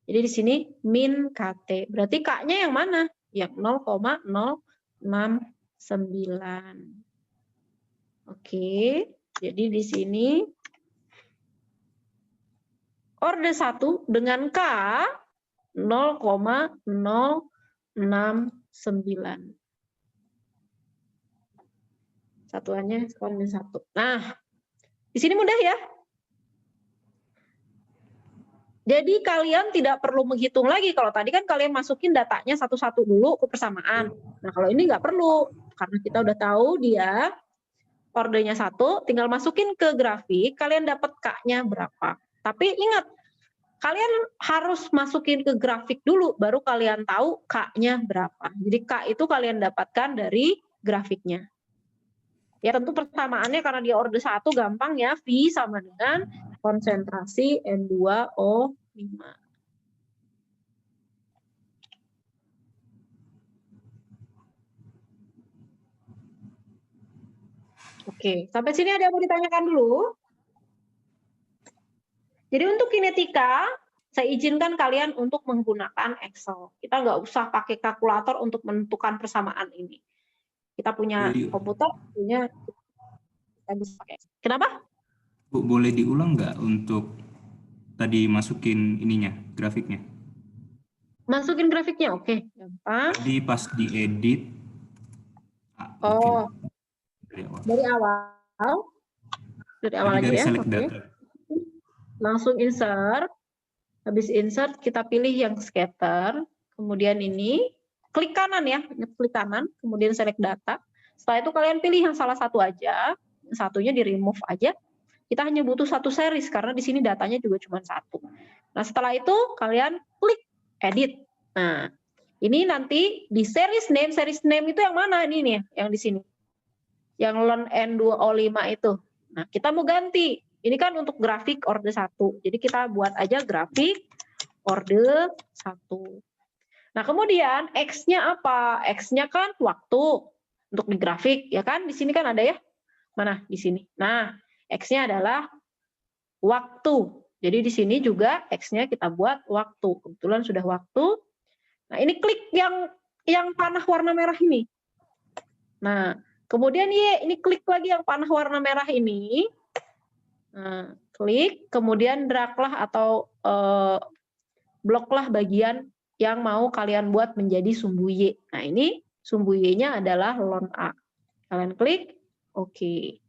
Jadi di sini min KT. Berarti K-nya yang mana? Yang 0,069. Oke, jadi di sini orde 1 dengan K 0,069. Satuannya min 1. Nah, di sini mudah ya. Jadi kalian tidak perlu menghitung lagi. Kalau tadi kan kalian masukin datanya satu-satu dulu ke persamaan. Nah, kalau ini nggak perlu. Karena kita udah tahu dia ordenya 1, tinggal masukin ke grafik, kalian dapat K-nya berapa. Tapi ingat, kalian harus masukin ke grafik dulu, baru kalian tahu K-nya berapa. Jadi K itu kalian dapatkan dari grafiknya. Ya tentu persamaannya karena dia orde 1 gampang ya, V sama dengan konsentrasi N2O5. Oke, sampai sini ada yang mau ditanyakan dulu? Jadi untuk kinetika, saya izinkan kalian untuk menggunakan Excel. Kita nggak usah pakai kalkulator untuk menentukan persamaan ini. Kita punya komputer, punya kita bisa pakai. Kenapa? Bu, boleh diulang nggak untuk tadi masukin ininya, grafiknya? Masukin grafiknya, oke. Gampang. Tadi pas diedit. Oh, Dari awal. dari awal. Dari awal Tadi aja dari ya. select Oke. data. Langsung insert. Habis insert, kita pilih yang scatter. Kemudian ini, klik kanan ya, klik kanan, kemudian select data. Setelah itu kalian pilih yang salah satu aja. satunya di remove aja. Kita hanya butuh satu series karena di sini datanya juga cuma satu. Nah, setelah itu kalian klik edit. Nah, ini nanti di series name itu yang mana ini nih, yang di sini. Yang lon N2O5 itu. Nah, kita mau ganti. Ini kan untuk grafik orde 1. Jadi kita buat aja grafik orde 1. Nah, kemudian X-nya apa? X-nya kan waktu untuk di grafik, ya kan? Di sini kan ada ya? Mana? Di sini. Nah, X-nya adalah waktu. Jadi di sini juga X-nya kita buat waktu. Kebetulan sudah waktu. Nah, ini klik yang panah warna merah ini. Nah, kemudian ini klik lagi yang panah warna merah ini. Nah, klik, kemudian drag-lah atau bloklah bagian yang mau kalian buat menjadi sumbu Y. Nah, ini sumbu Y-nya adalah lon A. Kalian klik, oke.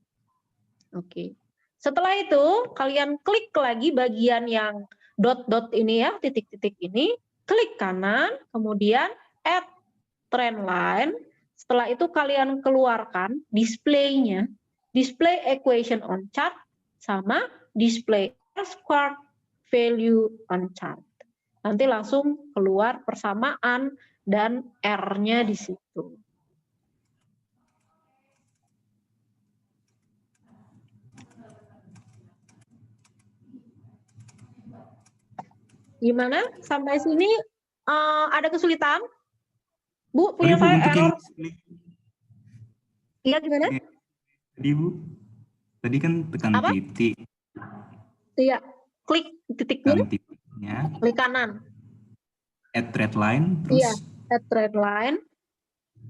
Oke. Setelah itu, kalian klik lagi bagian yang dot-dot ini ya, titik-titik ini, klik kanan, kemudian add trend line. Setelah itu kalian keluarkan display-nya, display equation on chart, sama display square value on chart. Nanti langsung keluar persamaan dan R-nya di situ. Gimana? Sampai sini ada kesulitan? Bu, punya Bu, saya untuk error? yang Iya, gimana? tadi Bu, tadi kan tekan Apa? titik, Iya, klik titiknya, tekan titiknya, klik kanan. add red line, Iya, terus add trend line.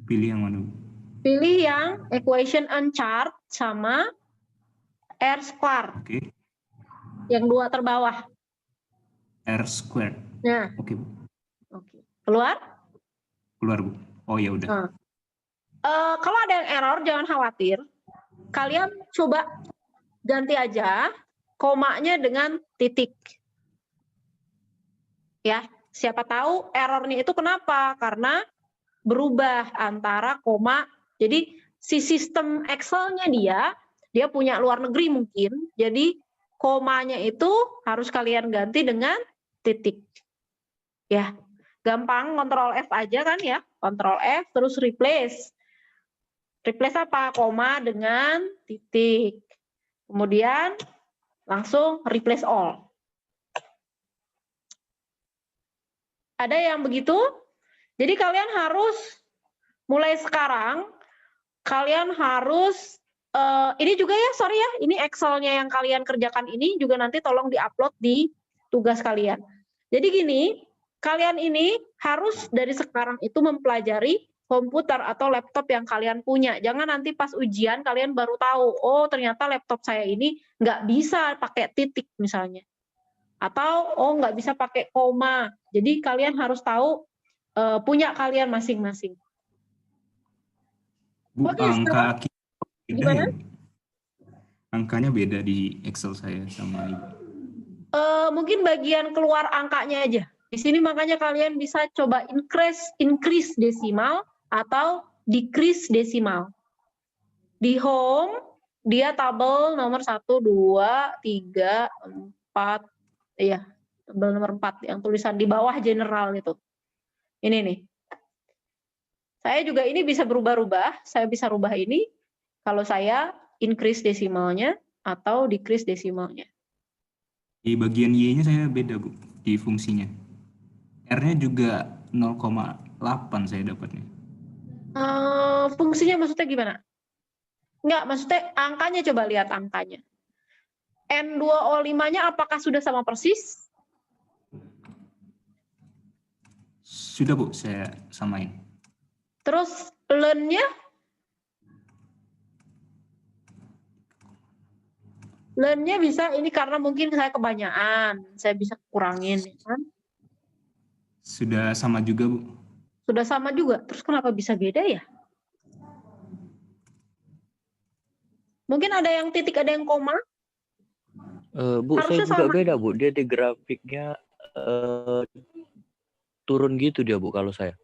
pilih yang mana Bu? Pilih yang equation on chart sama R square, Oke, yang dua terbawah. R squared. Nah, Oke Bu, oke. Keluar? keluar Bu. Oh ya udah. Nah. Kalau ada yang error, jangan khawatir. Kalian coba ganti aja komanya dengan titik. Ya, siapa tahu errornya itu kenapa? Karena berubah antara koma. Jadi si sistem Excel-nya dia punya luar negeri mungkin. Jadi komanya itu harus kalian ganti dengan titik. Ya, gampang, Ctrl F aja kan ya. Ctrl F terus replace. Replace apa? Koma dengan titik. Kemudian langsung replace all. Ada yang begitu? Jadi kalian harus mulai sekarang, kalian harus, ini juga ya, sorry ya, ini Excel-nya yang kalian kerjakan ini juga nanti tolong di-upload di tugas kalian. Jadi gini, kalian ini harus dari sekarang itu mempelajari komputer atau laptop yang kalian punya. Jangan nanti pas ujian kalian baru tahu, oh ternyata laptop saya ini nggak bisa pakai titik misalnya. Atau, oh nggak bisa pakai koma. Jadi kalian harus tahu punya kalian masing-masing. Bu, Oke, angka beda gimana? ya? Angkanya beda di Excel saya sama Ibu. Mungkin bagian keluar angkanya aja. Di sini makanya kalian bisa coba increase desimal atau decrease desimal. Di home, dia tabel nomor 1, 2, 3, 4, iya, tabel nomor 4, yang tulisan di bawah general itu. Ini nih. Saya juga ini bisa berubah-ubah, saya bisa rubah ini, kalau saya increase desimalnya atau decrease desimalnya. Di bagian Y-nya saya beda Bu, di fungsinya. R-nya juga 0,8 saya dapatnya. Fungsinya maksudnya gimana? Enggak, maksudnya angkanya, coba lihat angkanya. N2O5-nya apakah sudah sama persis? Sudah Bu, saya samain. Terus learn-nya? Learn-nya bisa, ini karena mungkin saya kebanyakan, saya bisa kurangin. Kan? Sudah sama juga Bu. Sudah sama juga, terus kenapa bisa beda ya? Mungkin ada yang titik, ada yang koma. Bu, Harusnya saya juga sama. beda Bu. Dia di grafiknya turun gitu dia Bu kalau saya.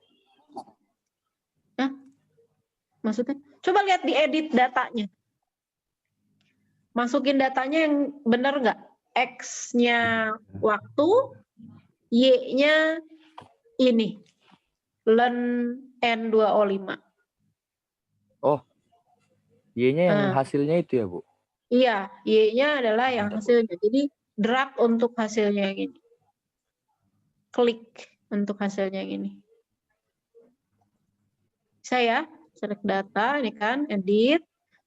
Maksudnya? Coba lihat di edit datanya. Masukin datanya yang benar nggak? X-nya waktu, Y-nya ini. Ln N2O5. Oh, Y-nya yang Nah. hasilnya itu ya, Bu? Iya, Y-nya adalah yang hasilnya. Jadi drag untuk hasilnya yang ini. Klik untuk hasilnya yang ini. Saya select data, ini kan, edit.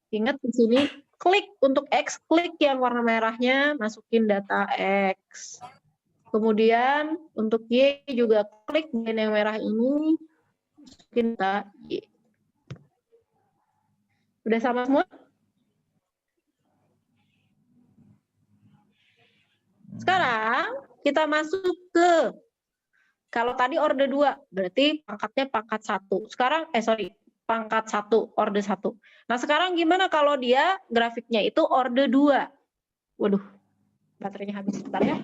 Ingat di sini, klik untuk X, klik yang warna merahnya, masukin data X. Kemudian untuk Y juga klik yang merah ini, masukin data Y. Udah sama semua? Sekarang kita masuk ke, kalau tadi orde 2, berarti pangkatnya pangkat 1. Sekarang, pangkat 1, orde 1. Nah sekarang gimana kalau dia grafiknya itu orde 2? Waduh, baterainya habis, sebentar ya.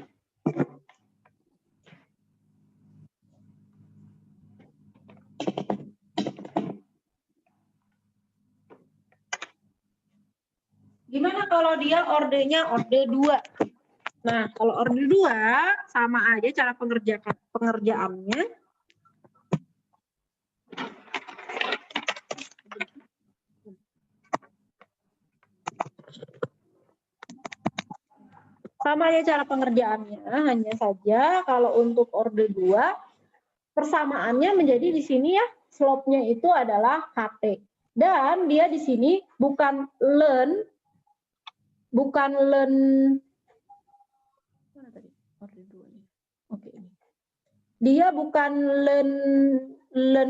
Gimana kalau dia ordenya orde 2? Nah, kalau orde 2 sama aja cara pengerjaannya. Sama aja cara pengerjaannya, hanya saja kalau untuk orde 2 persamaannya menjadi di sini ya, slope-nya itu adalah KT. Dan dia di sini bukan ln mana tadi? Orde 2 nih. Oke, ini. Dia bukan ln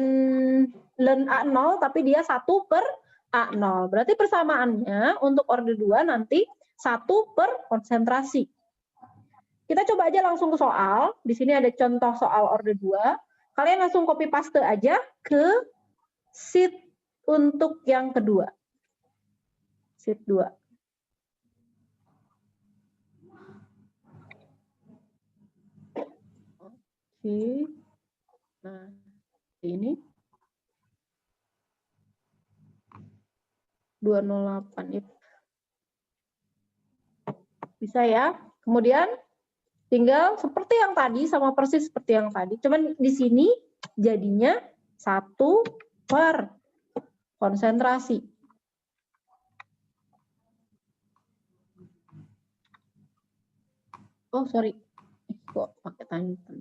A0 tapi dia 1/A0. Berarti persamaannya untuk orde 2 nanti 1 per konsentrasi. Kita coba aja langsung ke soal. Di sini ada contoh soal orde 2. Kalian langsung copy paste aja ke sheet untuk yang kedua. Sheet 2. Oke. Nah, ini 208 ya. Bisa ya. Kemudian tinggal seperti yang tadi, sama persis seperti yang tadi. Cuman di sini jadinya 1 per konsentrasi. Oh, sorry. Kok pakai tanda.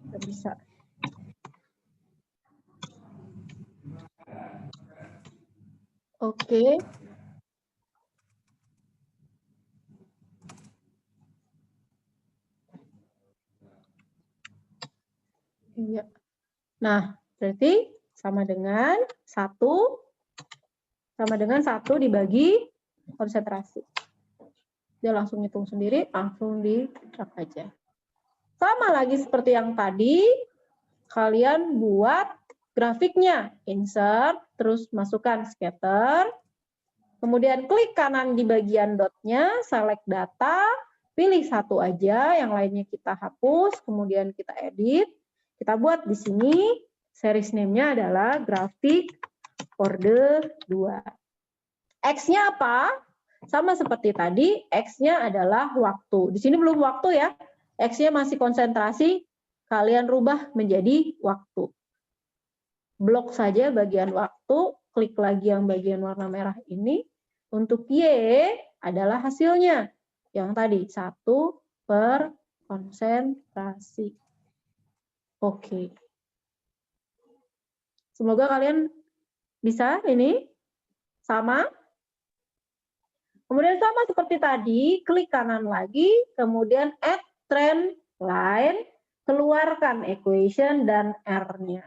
Nggak bisa. Oke. Iya. Nah, berarti sama dengan 1 dibagi konsentrasi. Dia langsung hitung sendiri, langsung di-drag aja. Sama lagi seperti yang tadi, kalian buat grafiknya. Insert, terus masukkan scatter, kemudian klik kanan di bagian dotnya, select data, pilih satu aja, yang lainnya kita hapus, kemudian kita edit. Kita buat di sini, series name-nya adalah grafik orde 2. X-nya apa? Sama seperti tadi, X-nya adalah waktu. Di sini belum waktu ya. X-nya masih konsentrasi, kalian rubah menjadi waktu. Blok saja bagian waktu, klik lagi yang bagian warna merah ini. Untuk Y adalah hasilnya. Yang tadi, 1 per konsentrasi. Oke. Semoga kalian bisa ini sama. Kemudian sama seperti tadi, klik kanan lagi, kemudian add trend line, keluarkan equation dan R-nya.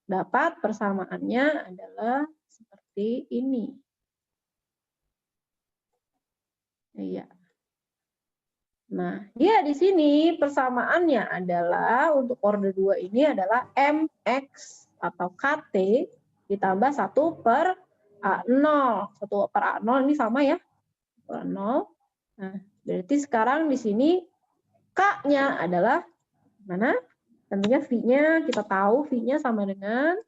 Dapat persamaannya adalah seperti ini. Iya. Nah, dia di sini persamaannya adalah untuk orde 2 ini adalah MX atau KT ditambah 1 per A0. 1 per A0 ini sama ya. 0. Nah, berarti sekarang di sini K-nya adalah Mana? Tentunya V-nya kita tahu V-nya sama dengan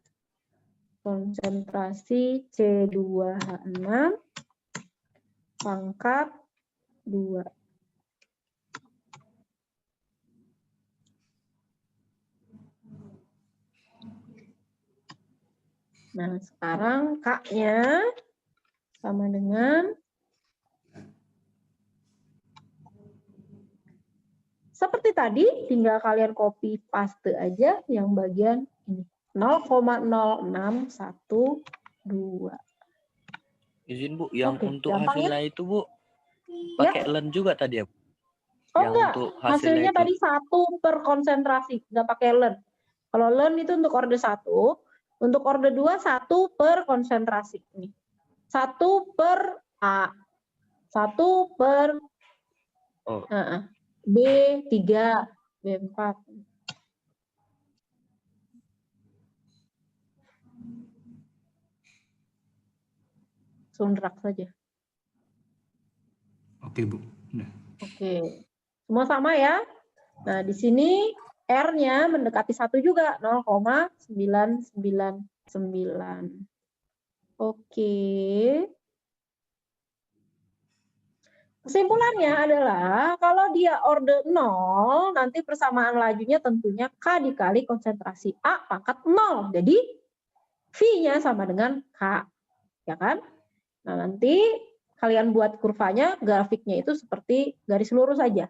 konsentrasi C2H6 pangkat 2. Nah, sekarang K-nya sama dengan seperti tadi, tinggal kalian copy paste aja yang bagian ini. 0,0612. Izin Bu, yang Oke, untuk gampang ya? hasilnya itu Bu, Ya. pakai ln juga tadi ya Bu? Oh Yang enggak, untuk hasilnya hasilnya itu. tadi 1 per konsentrasi, nggak pakai learn. Kalau learn itu untuk orde 1, untuk orde 2 1 per konsentrasi. Nih. 1 per A, 1 per Oh. B3, B4. Sundrak saja. Oke, Bu. Udah. Oke. Semua sama ya? Nah, di sini R-nya mendekati 1 juga, 0,999. Oke. Kesimpulannya adalah kalau dia orde 0, nanti persamaan lajunya tentunya K dikali konsentrasi A pangkat 0. Jadi V-nya sama dengan K. Ya kan? Nah, nanti kalian buat kurvanya, grafiknya itu seperti garis lurus saja.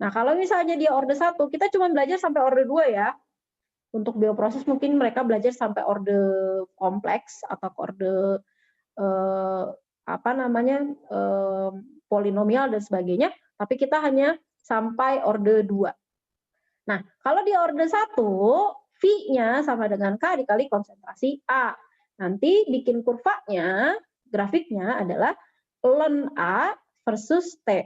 Nah, kalau misalnya dia orde 1, kita cuma belajar sampai orde 2 ya. Untuk bioproses mungkin mereka belajar sampai orde kompleks atau orde polinomial dan sebagainya, tapi kita hanya sampai orde 2. Nah, kalau di orde 1, V-nya sama dengan K dikali konsentrasi A. Nanti bikin kurvanya, grafiknya adalah ln A versus T.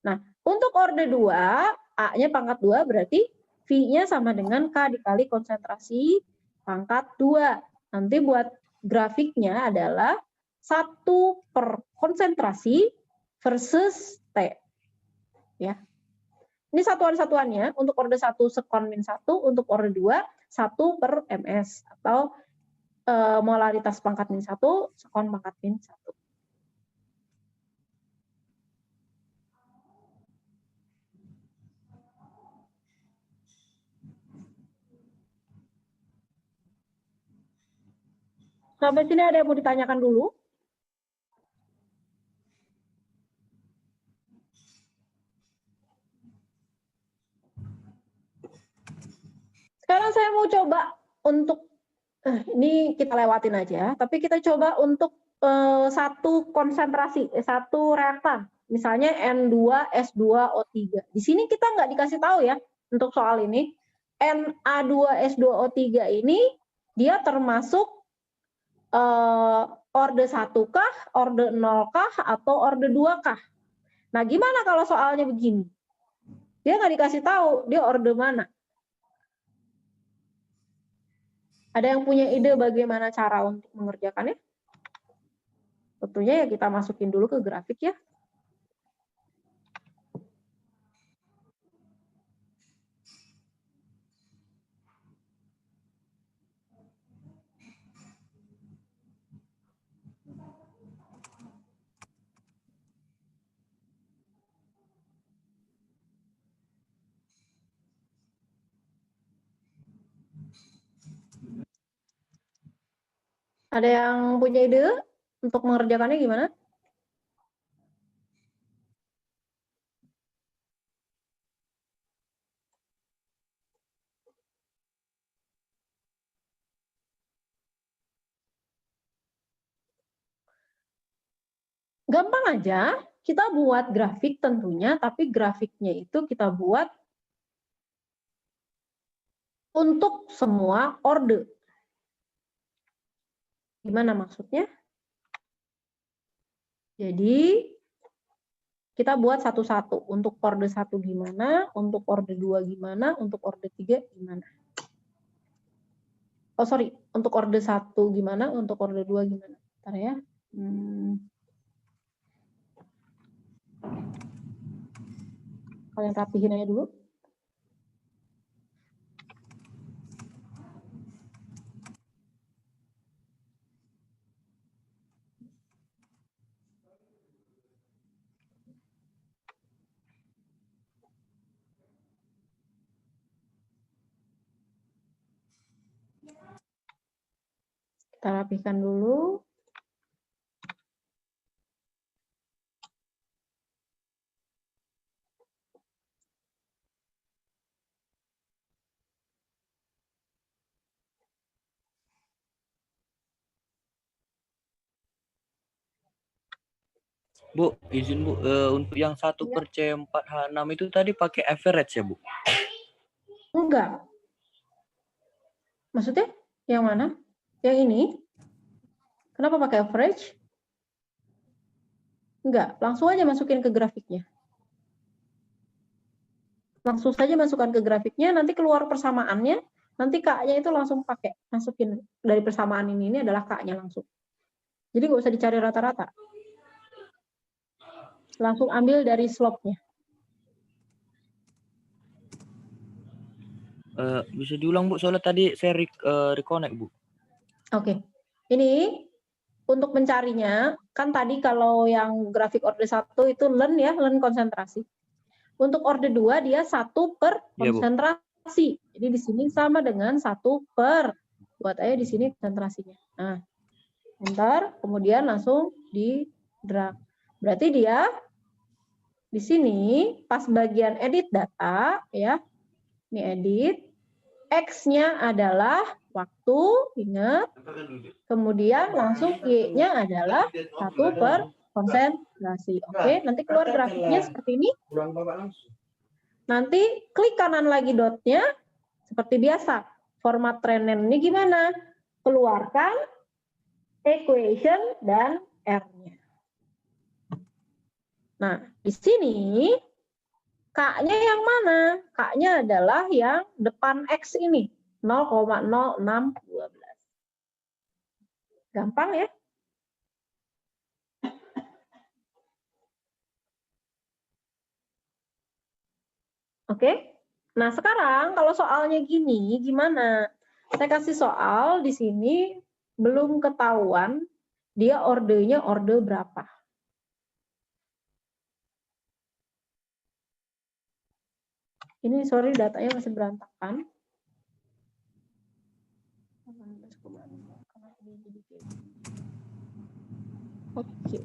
Nah, untuk orde 2, A-nya pangkat 2 berarti V-nya sama dengan K dikali konsentrasi pangkat 2. Nanti buat grafiknya adalah 1 per konsentrasi versus T. Ya. Ini satuan-satuannya, untuk orde 1 sekon min 1, untuk orde 2 1 per ms, atau molaritas pangkat min 1 sekon pangkat min 1. Sampai sini ada yang mau ditanyakan dulu? Sekarang saya mau coba untuk, ini kita lewatin aja, tapi kita coba untuk satu konsentrasi, satu reaktan. Misalnya N2S2O3. Di sini kita nggak dikasih tahu ya untuk soal ini. Na2S2O3 ini dia termasuk orde 1 kah, orde 0 kah, atau orde 2 kah? Nah, gimana kalau soalnya begini? Dia nggak dikasih tahu, dia orde mana? Ada yang punya ide bagaimana cara untuk mengerjakannya? Tentunya ya kita masukin dulu ke grafik ya. Ada yang punya ide untuk mengerjakannya gimana? Gampang aja, kita buat grafik tentunya, tapi grafiknya itu kita buat untuk semua orde. Gimana maksudnya? Jadi, kita buat satu-satu. Untuk orde 1 gimana, untuk orde 2 gimana, untuk orde 3 gimana. Oh, sorry. Untuk orde 1 gimana, untuk orde 2 gimana. Bentar ya. Kalian rapihin aja dulu. Kita rapihkan dulu. Bu, izin Bu, untuk yang 1/C4H6 itu tadi pakai average ya Bu? Enggak. Maksudnya yang mana? Yang ini? Kenapa pakai average? Enggak, langsung aja masukin ke grafiknya. Langsung saja masukkan ke grafiknya, nanti keluar persamaannya, nanti K-nya itu langsung pakai, masukin dari persamaan ini adalah K-nya langsung. Jadi nggak usah dicari rata-rata. Langsung ambil dari slope-nya. Bisa diulang Bu, soalnya tadi saya reconnect Bu. Oke. Ini untuk mencarinya, kan tadi kalau yang grafik orde 1 itu len ya, len konsentrasi. Untuk orde 2 dia 1 per Iya, Bu. konsentrasi. Jadi di sini sama dengan 1 per. Buat aja di sini konsentrasinya. Nah, bentar, kemudian langsung di drag. Berarti dia di sini pas bagian edit data ya. Ini edit. X-nya adalah waktu, ingat. Kemudian langsung Y-nya adalah 1 per konsentrasi. Oke, nanti keluar grafiknya seperti ini. Nanti klik kanan lagi dotnya, seperti biasa. Format trenen ini gimana? Keluarkan equation dan R-nya. Nah, di sini K-nya yang mana? K-nya adalah yang depan X ini, 0,0612. Gampang ya? Oke. Nah, sekarang kalau soalnya gini, gimana? Saya kasih soal di sini belum ketahuan dia ordenya orde berapa. Ini sorry datanya masih berantakan. Oke.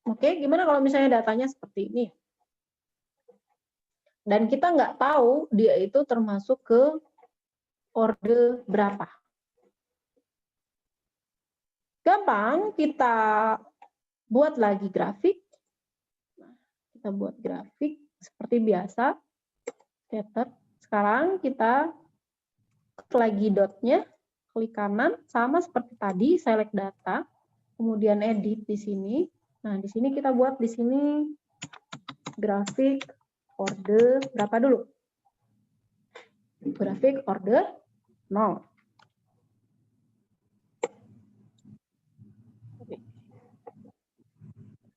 Oke, gimana kalau misalnya datanya seperti ini? Dan kita nggak tahu dia itu termasuk ke orde berapa. Gampang, kita buat lagi grafik. Kita buat grafik seperti biasa. Scatter. Sekarang kita klik lagi dotnya, klik kanan, sama seperti tadi, select data, kemudian edit di sini. Nah, di sini kita buat di sini grafik orde berapa dulu? Grafik orde 0.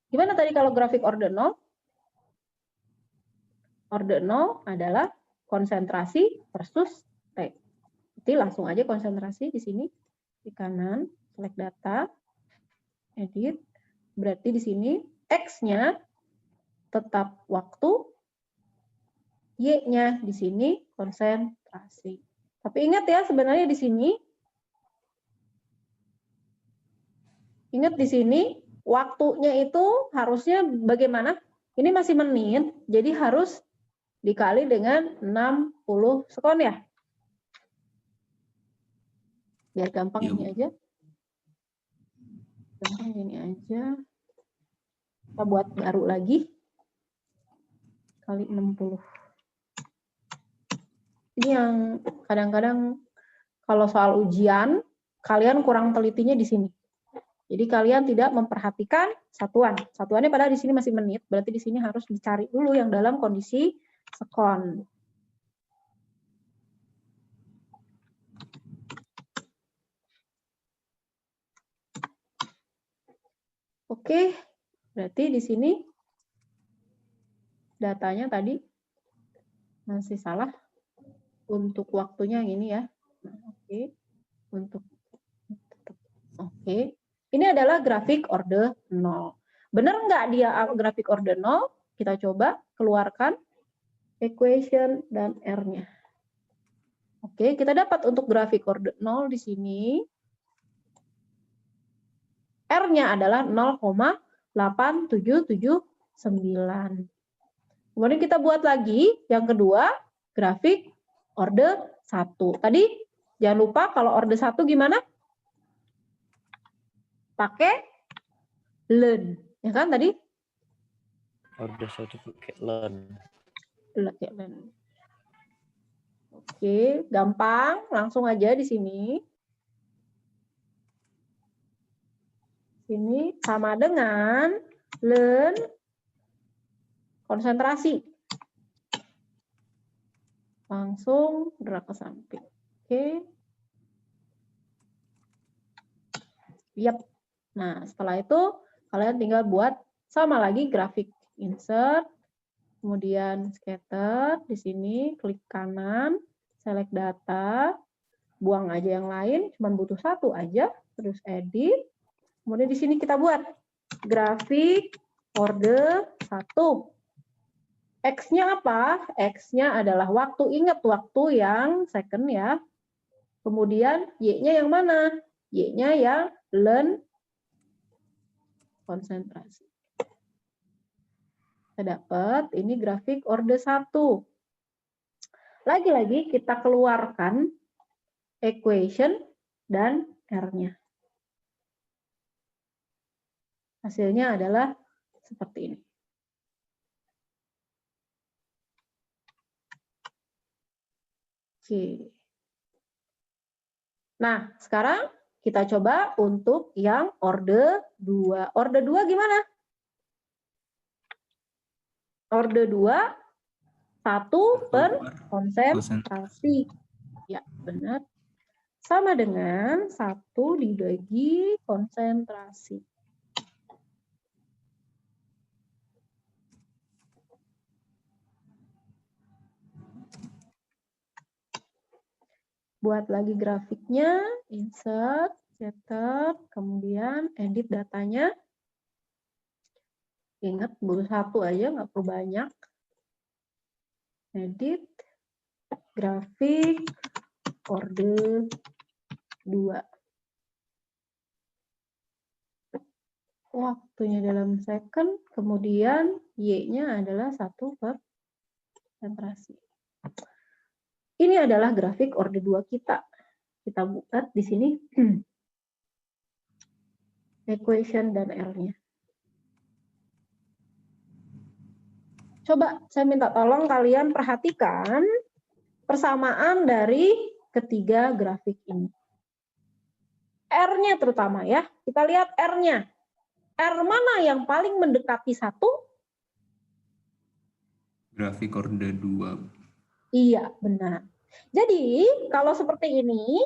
Gimana tadi kalau grafik orde 0? Orde 0 adalah konsentrasi versus T. Jadi langsung aja konsentrasi di sini di kanan, select data, edit. Berarti di sini X-nya tetap waktu, Y-nya di sini konsentrasi. Tapi ingat ya, sebenarnya di sini ingat di sini waktunya itu harusnya bagaimana? Ini masih menit, jadi harus dikali dengan 60 sekon ya. Biar gampang Iya, Bu. ini aja. Gampang ini aja. Kita buat baru lagi. Kali 60. Ini yang kadang-kadang kalau soal ujian, kalian kurang telitinya di sini. Jadi kalian tidak memperhatikan satuan. Satuannya padahal di sini masih menit, berarti di sini harus dicari dulu yang dalam kondisi sekon. Oke, berarti di sini datanya tadi masih salah. Untuk waktunya yang ini ya. Nah, oke. Untuk oke. Ini adalah grafik order 0. Benar nggak dia grafik order 0? Kita coba keluarkan equation dan R-nya. Oke, kita dapat untuk grafik order 0 di sini. R-nya adalah 0,8779. Kemudian kita buat lagi yang kedua, grafik order 1. Tadi jangan lupa kalau order 1 gimana? Pakai learn, ya kan tadi? Order 1 pakai learn. Learn. Oke, gampang, langsung aja di sini. Ini sama dengan learn konsentrasi. Langsung drag ke samping. Oke. Yap. Nah, setelah itu kalian tinggal buat sama lagi grafik insert, kemudian scatter di sini, klik kanan, select data, buang aja yang lain, cuma butuh satu aja, terus edit. Kemudian di sini kita buat grafik order 1. X-nya apa? X-nya adalah waktu. Ingat waktu yang second ya. Kemudian Y-nya yang mana? Y-nya yang learn konsentrasi. Kita dapat ini grafik order 1. Lagi-lagi kita keluarkan equation dan R-nya. Hasilnya adalah seperti ini. Oke. Nah, sekarang kita coba untuk yang order 2. Order 2 gimana? Order 2, 1 per konsentrasi. Ya, benar. Sama dengan 1 dibagi konsentrasi. Buat lagi grafiknya, insert, scatter, kemudian edit datanya. Ingat, butuh satu aja, nggak perlu banyak. Edit, grafik, order 2. Waktunya dalam second, kemudian Y-nya adalah 1 per konsentrasi. Ini adalah grafik order 2 kita. Kita buat di sini equation dan R-nya. Coba saya minta tolong kalian perhatikan persamaan dari ketiga grafik ini. R-nya terutama ya. Kita lihat R-nya. R mana yang paling mendekati 1? Grafik order 2. Iya, benar. Jadi, kalau seperti ini,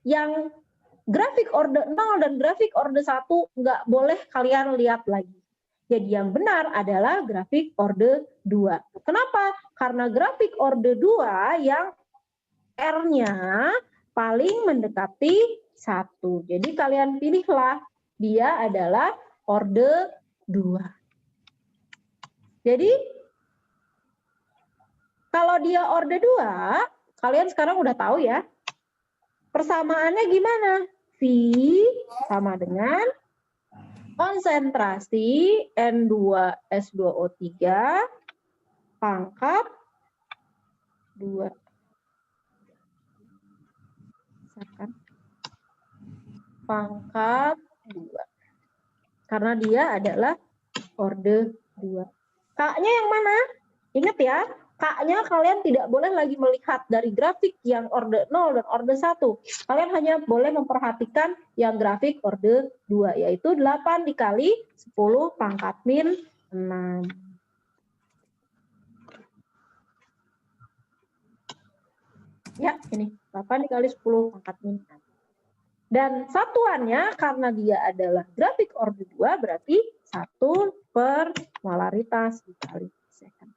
yang grafik order 0 dan grafik order 1 nggak boleh kalian lihat lagi. Jadi yang benar adalah grafik order 2. Kenapa? Karena grafik order 2 yang R-nya paling mendekati 1. Jadi kalian pilihlah dia adalah order 2. Jadi kalau dia order 2, kalian sekarang udah tahu ya. Persamaannya gimana? V sama dengan konsentrasi N2S2O3 pangkat 2. Pangkat 2. Karena dia adalah order 2. K-nya yang mana? Ingat ya, K-nya kalian tidak boleh lagi melihat dari grafik yang order 0 dan order 1. Kalian hanya boleh memperhatikan yang grafik order 2, yaitu 8 dikali 10 pangkat min 6. Ya, ini 8 dikali 10 pangkat min 6. Dan satuannya karena dia adalah grafik order 2 berarti 1 per molaritas dikali second.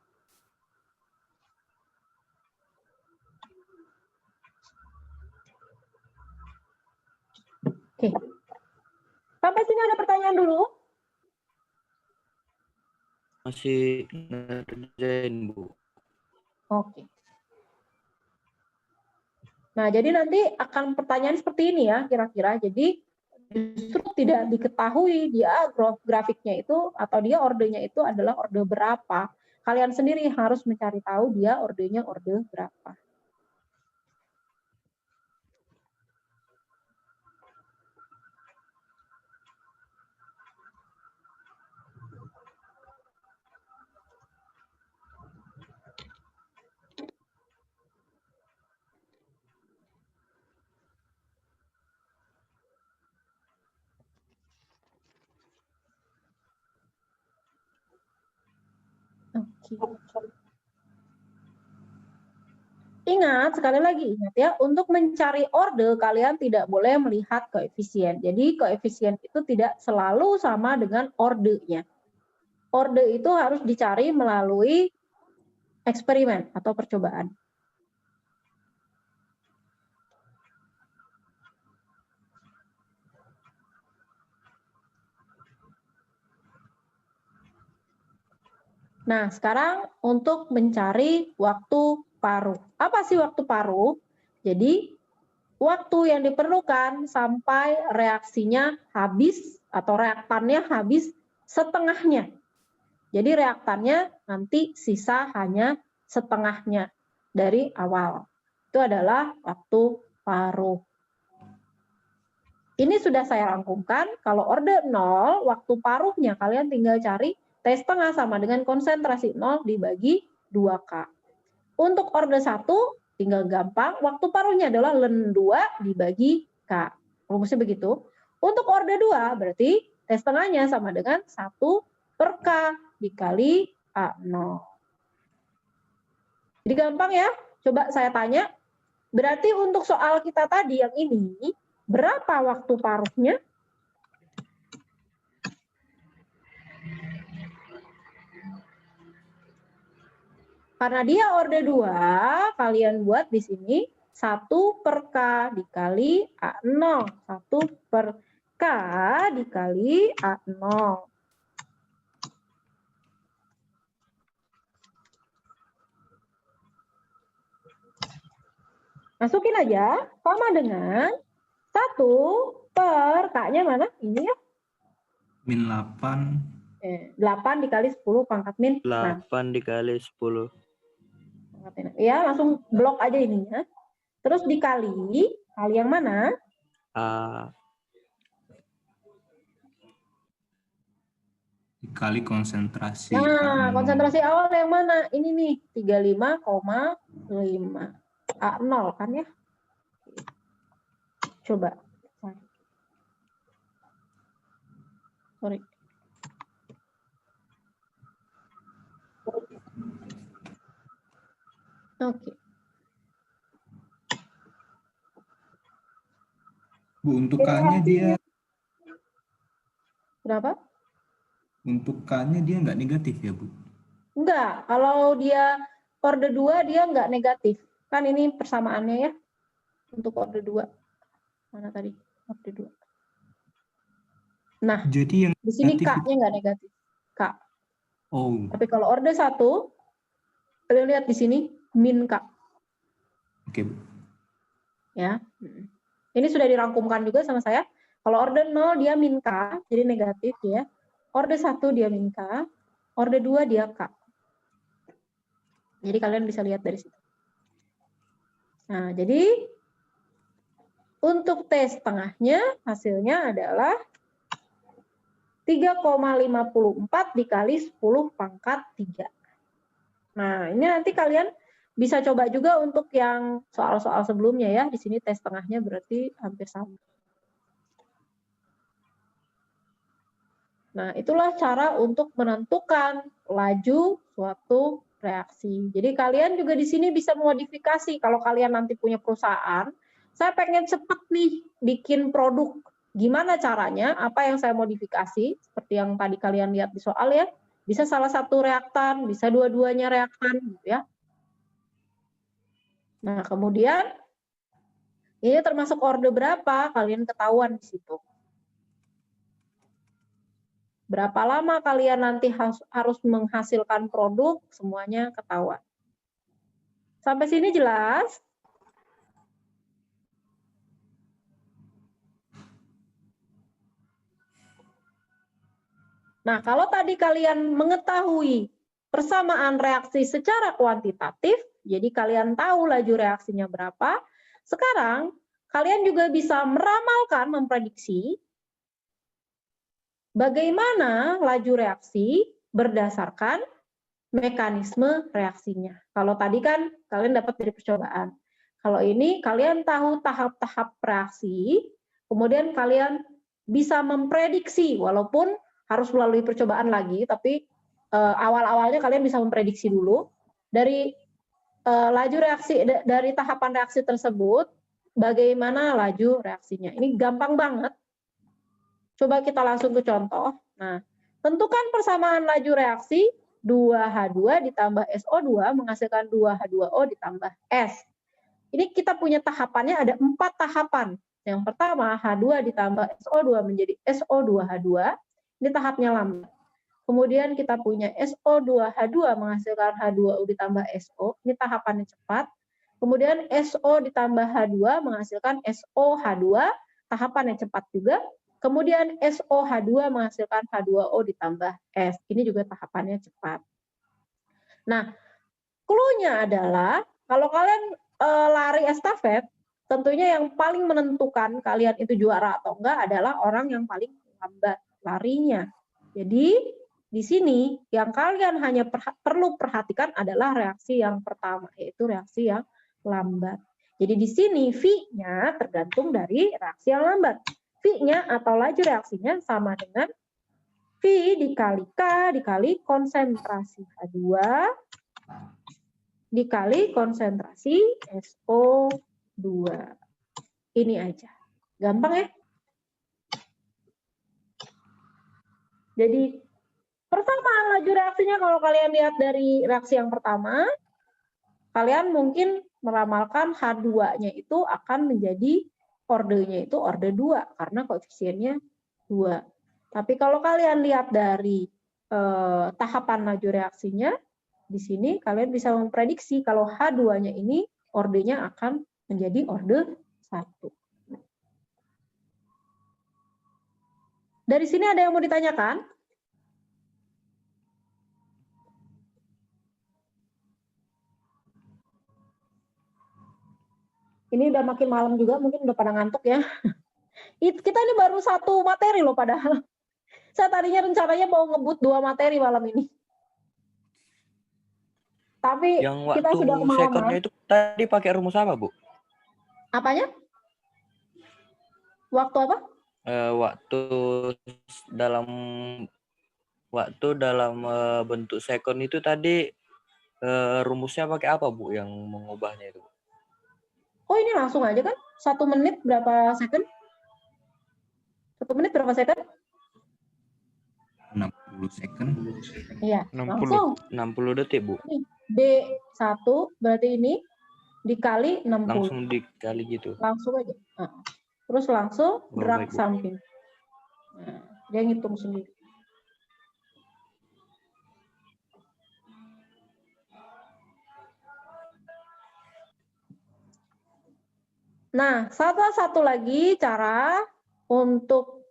Oke. Sampai sini ada pertanyaan dulu? Masih ngerjain, Bu. Oke. Nah, jadi nanti akan pertanyaan seperti ini ya, kira-kira. Jadi justru tidak diketahui dia grafiknya itu atau dia ordenya itu adalah orde berapa. Kalian sendiri harus mencari tahu dia ordenya orde berapa. Oke. Ingat, sekali lagi ingat ya, untuk mencari orde kalian tidak boleh melihat koefisien. Jadi koefisien itu tidak selalu sama dengan ordenya. Orde itu harus dicari melalui eksperimen atau percobaan. Nah, sekarang untuk mencari waktu paruh. Apa sih waktu paruh? Jadi, waktu yang diperlukan sampai reaksinya habis atau reaktannya habis setengahnya. Jadi, reaktannya nanti sisa hanya setengahnya dari awal. Itu adalah waktu paruh. Ini sudah saya rangkumkan. Kalau orde 0, waktu paruhnya kalian tinggal cari T setengah sama dengan konsentrasi 0 dibagi 2K. Untuk orde 1, tinggal gampang, waktu paruhnya adalah ln 2 dibagi K. Rumusnya begitu. Untuk orde 2, berarti T setengahnya sama dengan 1/K dikali A0. Jadi gampang ya. Coba saya tanya, berarti untuk soal kita tadi yang ini, berapa waktu paruhnya? Karena dia orde 2, kalian buat di sini 1/K dikali A0. 1/K dikali A0. Masukin aja, sama dengan 1/K-nya mana? Ini ya. Min 8. 8 dikali 10 pangkat min 6. 8 dikali 10. Ya, langsung blok aja ininya. Terus dikali yang mana? Dikali konsentrasi. Nah, konsentrasi awal yang mana? Ini nih, 35,5. A0 kan ya? Coba. Sorry. Oke. Bu, untuk K-nya dia Berapa? untuk K-nya dia nggak negatif ya, Bu? Enggak, kalau dia orde 2 dia enggak negatif. Kan ini persamaannya ya. Untuk orde 2. Mana tadi? Orde 2. Nah, jadi yang di sini negatif K-nya enggak negatif. K. Oh, Tapi kalau orde 1, kalian lihat di sini min K. oke, Bu. Ya. Ini sudah dirangkumkan juga sama saya. Kalau orde 0 dia min K, jadi negatif ya. Orde 1 dia min K, orde 2 dia K. Jadi kalian bisa lihat dari situ. Nah, jadi untuk T setengahnya hasilnya adalah 3,54 dikali 10 pangkat 3. Nah, ini nanti kalian bisa coba juga untuk yang soal-soal sebelumnya ya. Di sini T setengahnya berarti hampir sama. Nah, itulah cara untuk menentukan laju suatu reaksi. Jadi kalian juga di sini bisa modifikasi. Kalau kalian nanti punya perusahaan, saya pengen cepat nih bikin produk. Gimana caranya? Apa yang saya modifikasi? Seperti yang tadi kalian lihat di soal ya. Bisa salah satu reaktan, bisa dua-duanya reaktan gitu ya. Nah, kemudian ini termasuk orde berapa? Kalian ketahuan di situ. Berapa lama kalian nanti harus menghasilkan produk, semuanya ketahuan. Sampai sini jelas? Nah, kalau tadi kalian mengetahui persamaan reaksi secara kuantitatif, jadi kalian tahu laju reaksinya berapa, sekarang kalian juga bisa meramalkan, memprediksi bagaimana laju reaksi berdasarkan mekanisme reaksinya. Kalau tadi kan kalian dapat dari percobaan. Kalau ini kalian tahu tahap-tahap reaksi, kemudian kalian bisa memprediksi walaupun harus melalui percobaan lagi, tapi awal-awalnya kalian bisa memprediksi dulu dari laju reaksi, dari tahapan reaksi tersebut, bagaimana laju reaksinya. Ini gampang banget. Coba kita langsung ke contoh. Nah, tentukan persamaan laju reaksi 2H2 ditambah SO2 menghasilkan 2H2O ditambah S. Ini kita punya tahapannya ada 4 tahapan. Yang pertama, H2 ditambah SO2 menjadi SO2H2. Ini tahapnya lambat. Kemudian kita punya SO2H2 menghasilkan H2O ditambah SO. Ini tahapannya cepat. Kemudian SO ditambah H2 menghasilkan SOH2. Tahapannya cepat juga. Kemudian SOH2 menghasilkan H2O ditambah S. Ini juga tahapannya cepat. Nah, clue-nya adalah kalau kalian lari estafet, tentunya yang paling menentukan kalian itu juara atau enggak adalah orang yang paling lambat larinya. Jadi di sini yang kalian hanya perlu perhatikan adalah reaksi yang pertama, yaitu reaksi yang lambat. Jadi di sini V-nya tergantung dari reaksi yang lambat. V-nya atau laju reaksinya sama dengan V dikali K dikali konsentrasi H2 dikali konsentrasi SO2. Ini aja. Gampang ya? Jadi persamaan laju reaksinya kalau kalian lihat dari reaksi yang pertama, kalian mungkin meramalkan H2-nya itu akan menjadi ordenya itu orde 2 karena koefisiennya 2. Tapi kalau kalian lihat dari tahapan laju reaksinya, di sini kalian bisa memprediksi kalau H2-nya ini ordenya akan menjadi orde 1. Dari sini ada yang mau ditanyakan? Ini udah makin malam juga, mungkin udah pada ngantuk ya. Kita ini baru 1 materi loh padahal. Saya tadinya rencananya mau ngebut 2 materi malam ini. Tapi Yang kita waktu sudah kemalaman. secondnya itu tadi pakai rumus apa, Bu? Apanya? Waktu apa? Waktu dalam bentuk second itu tadi rumusnya pakai apa, Bu, yang mengubahnya itu? Oh, ini langsung aja kan? 1 menit berapa second? 1 menit berapa second? 60 second. Iya, 60. langsung. 60 detik, Bu. B1 berarti ini dikali 60. Langsung dikali gitu. Langsung aja. Nah, terus langsung gerak baik, Bu. samping. Nah, dia ngitung sendiri. Nah, satu lagi cara untuk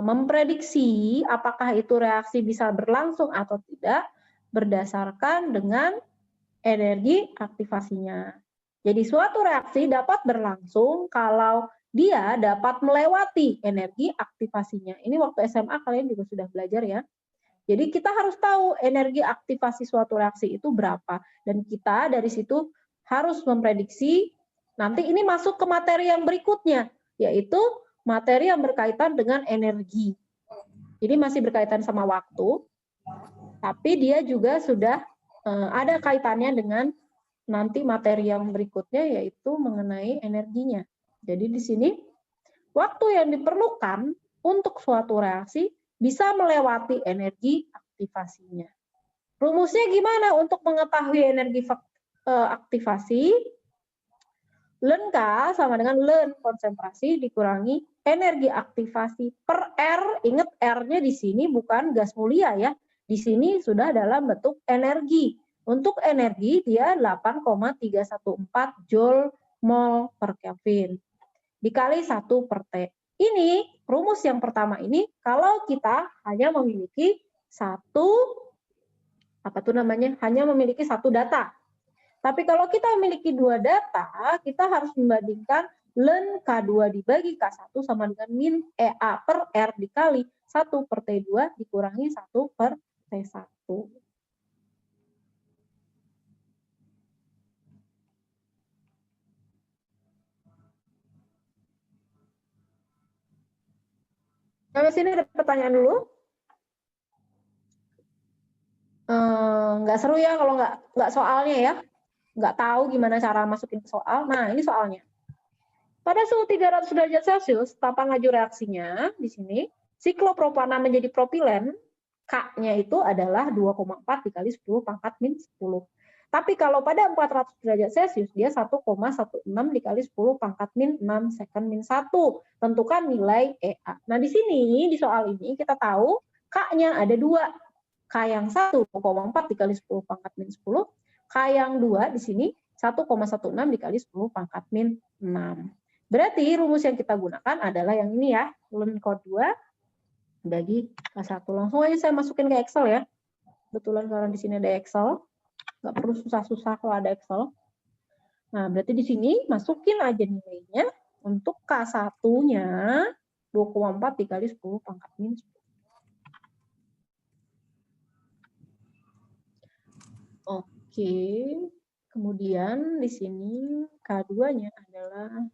memprediksi apakah itu reaksi bisa berlangsung atau tidak berdasarkan dengan energi aktivasinya. Jadi suatu reaksi dapat berlangsung kalau dia dapat melewati energi aktivasinya. Ini waktu SMA kalian juga sudah belajar ya. Jadi kita harus tahu energi aktivasi suatu reaksi itu berapa. Dan kita dari situ harus memprediksi. Nanti ini masuk ke materi yang berikutnya, yaitu materi yang berkaitan dengan energi. Ini masih berkaitan sama waktu, tapi dia juga sudah ada kaitannya dengan nanti materi yang berikutnya, yaitu mengenai energinya. Jadi di sini, waktu yang diperlukan untuk suatu reaksi bisa melewati energi aktivasinya. Rumusnya gimana untuk mengetahui energi aktivasi? Ln K sama dengan ln konsentrasi dikurangi energi aktivasi per R. Ingat R-nya di sini bukan gas mulia ya. Di sini sudah dalam bentuk energi. Untuk energi dia 8,314 Joule mol per Kelvin. Dikali 1 per T. Ini rumus yang pertama ini kalau kita hanya memiliki hanya memiliki satu data. Tapi kalau kita memiliki dua data, kita harus membandingkan ln K2 dibagi K1 sama dengan min EA per R dikali 1 per T2 dikurangi 1 per T1. Sampai sini ada pertanyaan dulu? Nggak seru ya kalau nggak soalnya ya. Nggak tahu gimana cara masukin soal. Nah, ini soalnya. Pada suhu 300 derajat Celcius, tanpa laju reaksinya, di sini, siklopropana menjadi propilen, K-nya itu adalah 2,4 dikali 10 pangkat min 10. Tapi kalau pada 400 derajat Celcius, dia 1,16 dikali 10 pangkat min 6 second min 1. Tentukan nilai EA. Nah, di sini, di soal ini, kita tahu K-nya ada 2. K yang 1, 2,4 dikali 10 pangkat min 10. K yang 2 di sini 1,16 dikali 10 pangkat min 6. Berarti rumus yang kita gunakan adalah yang ini ya, ln K2 bagi K1. Langsung aja saya masukin ke Excel ya. Kebetulan karena di sini ada Excel, nggak perlu susah-susah kalau ada Excel. Nah, berarti di sini masukin aja nilainya untuk K1-nya 2,4 dikali 10 pangkat min 10. Oke, kemudian di sini K2-nya adalah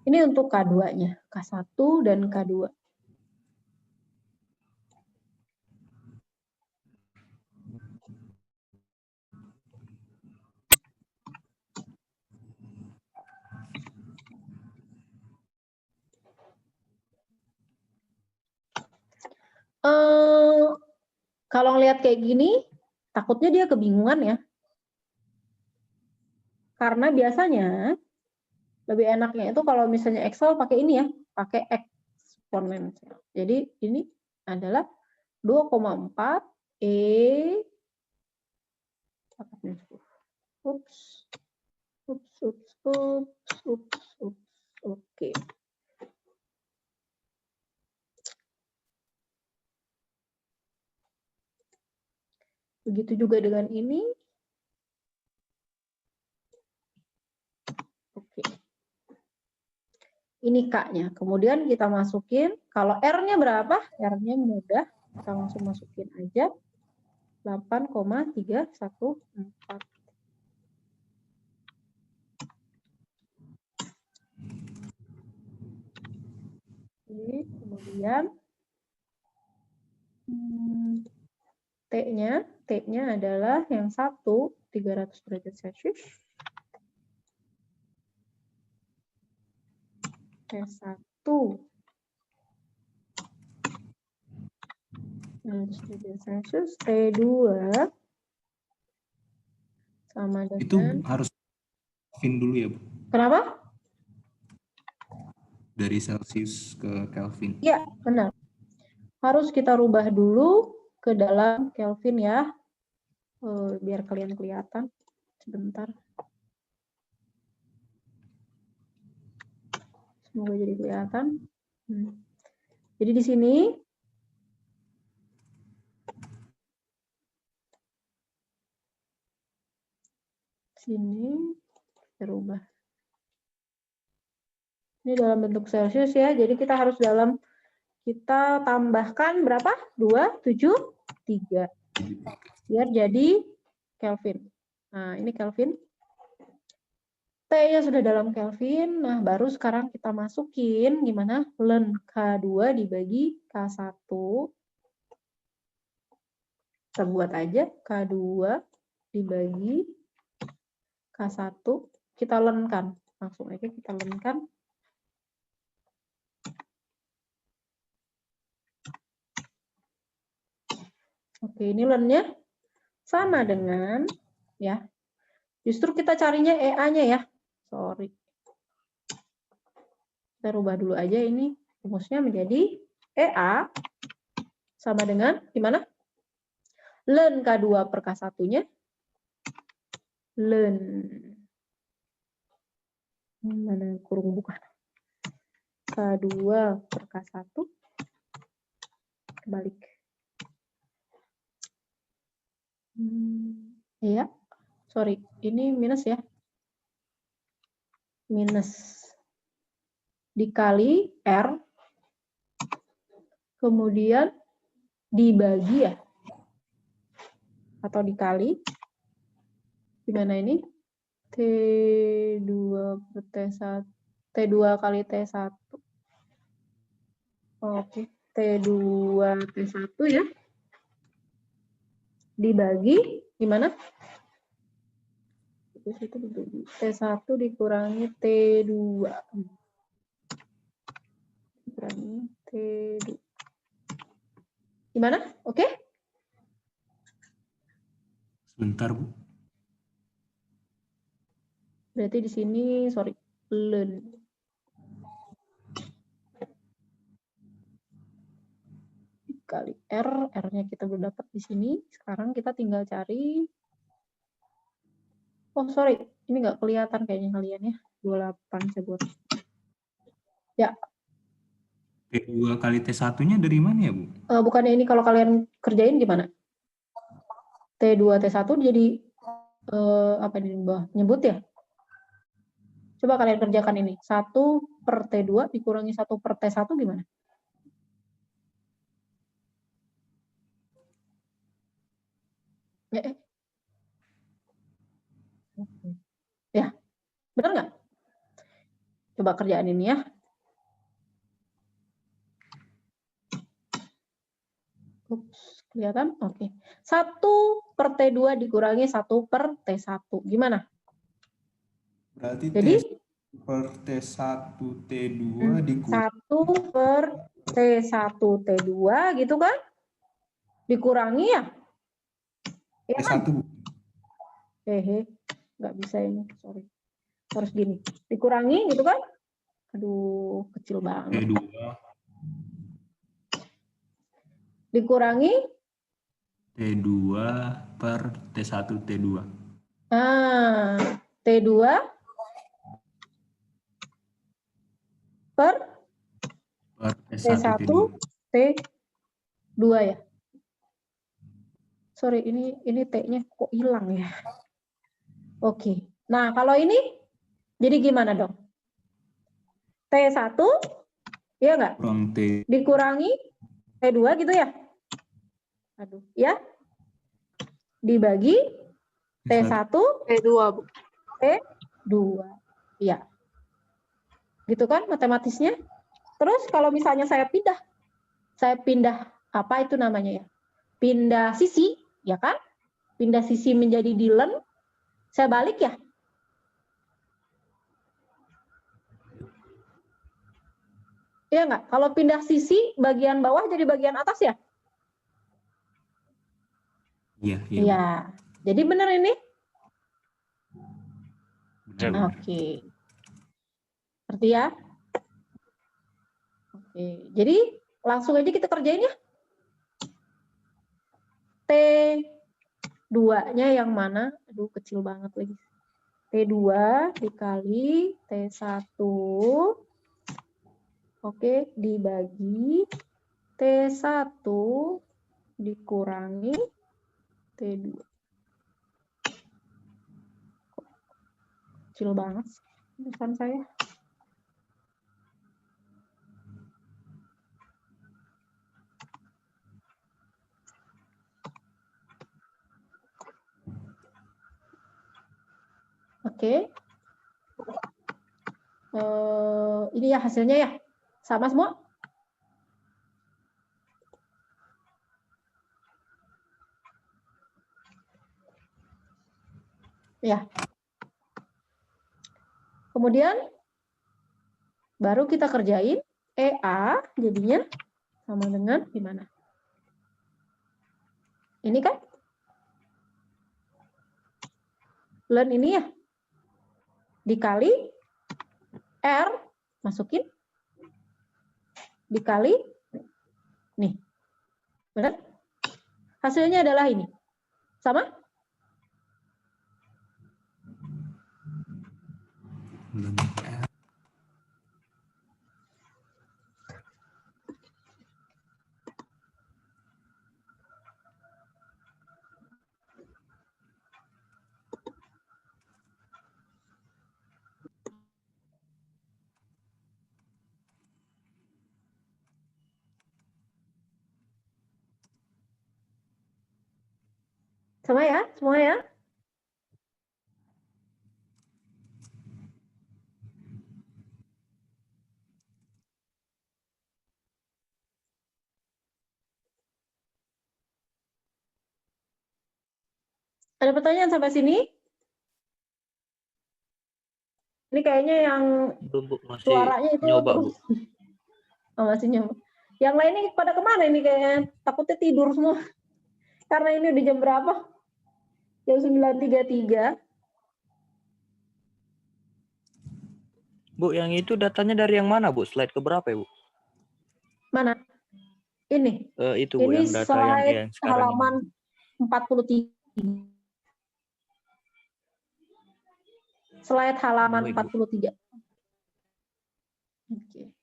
ini untuk K2-nya, K1 dan K2. Kalau ngelihat kayak gini, takutnya dia kebingungan ya. Karena biasanya lebih enaknya itu kalau misalnya Excel pakai ini ya, pakai eksponensial. Jadi ini adalah 2,4 E. Oke. Begitu juga dengan ini. Oke. Ini K-nya. Kemudian kita masukin, kalau R-nya berapa? R-nya mudah, kita langsung masukin aja. 8,314. Oke, kemudian T-nya adalah yang 1, 300 derajat Celcius. T1. 300 derajat Celcius. T2 sama dengan... Itu harus Kelvin dulu ya, Bu? Kenapa? Dari Celsius ke Kelvin. Iya, benar. Harus kita rubah dulu ke dalam Kelvin ya. Biar kalian kelihatan. Sebentar. Semoga jadi kelihatan. Jadi di sini kita rubah. Ini dalam bentuk Celsius ya. Jadi kita harus kita tambahkan berapa? 2, 7, 3. Biar jadi Kelvin. Nah, ini Kelvin. T-nya sudah dalam Kelvin. Nah, baru sekarang kita masukin gimana? Ln K2 dibagi K1. Kita buat aja K2 dibagi K1. Kita lenkan. Langsung aja kita lenkan. Oke, ini ln-nya sama dengan, ya, justru kita carinya EA-nya ya. Sorry. Kita rubah dulu aja ini. Rumusnya menjadi EA sama dengan, gimana? Ln K2 per K1-nya. Ln. Mana kurung bukan? K2 per K1. Kebalik. Iya. Sorry, ini minus ya. Minus. Dikali R. Kemudian dibagi ya. Atau dikali. Gimana ini? T2 per T1. T2 kali T1. Oke. T2 T1 ya. Dibagi. Gimana? T1 dikurangi T2. Dikurangi T2. Gimana? Oke? Sebentar, Bu. Berarti di sini, sorry, ln. Dikali R, R-nya kita udah dapat di sini. Sekarang kita tinggal cari. Oh, sorry, ini nggak kelihatan kayaknya kalian ya. 28 saya buat. Ya. T2 kali T1-nya dari mana ya, Bu? Bukannya ini kalau kalian kerjain gimana? T2 T1 jadi apa ini bawah? Nyebut ya? Coba kalian kerjakan ini. 1 per T2 dikurangi 1 per T1 gimana? Ya, benar nggak? Coba kerjaan ini ya. Ups, kelihatan? Oke. 1 per T2 dikurangi 1 per T1. Gimana? Berarti Jadi T per T1 T2 dikurangi 1 per T1 T2 gitu kan? Dikurangi ya? Ya kan? T1, Bu. Nggak bisa ini, sorry. Harus gini. Dikurangi gitu kan? Aduh, kecil banget. T2 Dikurangi T2 per T1 T2. T2 per T1 T1 T2 ya. Sorry, ini T-nya kok hilang ya. Oke. Nah, kalau ini jadi gimana dong? T1 ya enggak? Kurang T. Dikurangi T2 gitu ya? Aduh, ya. Dibagi T1 T2, Bu. T2. Iya. Gitu kan matematisnya? Terus kalau misalnya saya pindah apa itu namanya ya? Pindah sisi, ya kan? Pindah sisi menjadi di ln, saya balik ya? Iya nggak? Kalau pindah sisi, bagian bawah jadi bagian atas ya? Iya. Iya. Jadi benar ini? Benar. Oke. Ngerti ya? Oke. Jadi langsung aja kita kerjain ya. T2-nya yang mana? Aduh, kecil banget lagi. T2 dikali T1. Oke, dibagi T1 dikurangi T2. Kecil banget tulisan saya. Oke. Ini ya hasilnya ya. Sama semua? Ya. Kemudian baru kita kerjain EA jadinya sama dengan gimana? Ini kan? Ln ini ya. Dikali R, masukin. Dikali, nih. Benar? Hasilnya adalah ini. Sama? Sama ya? Semua ya? Ada pertanyaan sampai sini? Ini kayaknya yang Belum, Bu. Masih suaranya itu nyoba, Bu. terus. Oh, masih nyoba. Yang lain ini pada kemana ini kayaknya? Takutnya tidur semua. Karena ini udah jam berapa? Jam 9.33. Bu, yang itu datanya dari yang mana, Bu? Slide ke berapa ya, Bu? Mana? Ini. Itu, Bu, Ini yang data slide yang sekarang halaman ini. 43. Slide halaman Baik, Bu. 43. Oke.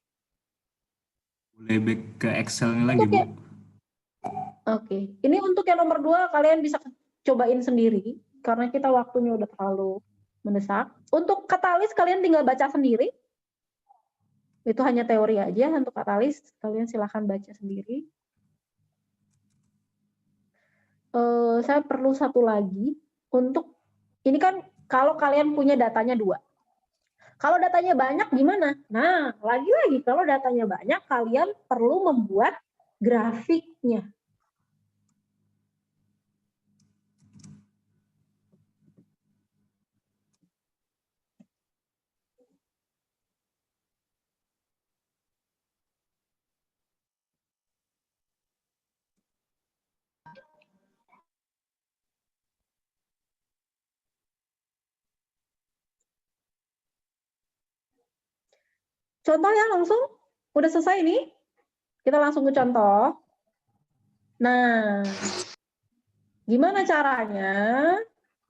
Boleh back ke Excel-nya lagi, Bu. Oke. Ini untuk yang nomor 2 kalian bisa cobain sendiri karena kita waktunya udah terlalu mendesak. Untuk katalis kalian tinggal baca sendiri. Itu hanya teori aja untuk katalis. Kalian silahkan baca sendiri. Saya perlu satu lagi untuk ini kan kalau kalian punya datanya 2. Kalau datanya banyak gimana? Nah, lagi-lagi kalau datanya banyak kalian perlu membuat grafiknya. Contoh ya langsung, udah selesai nih. Kita langsung ke contoh. Nah, gimana caranya?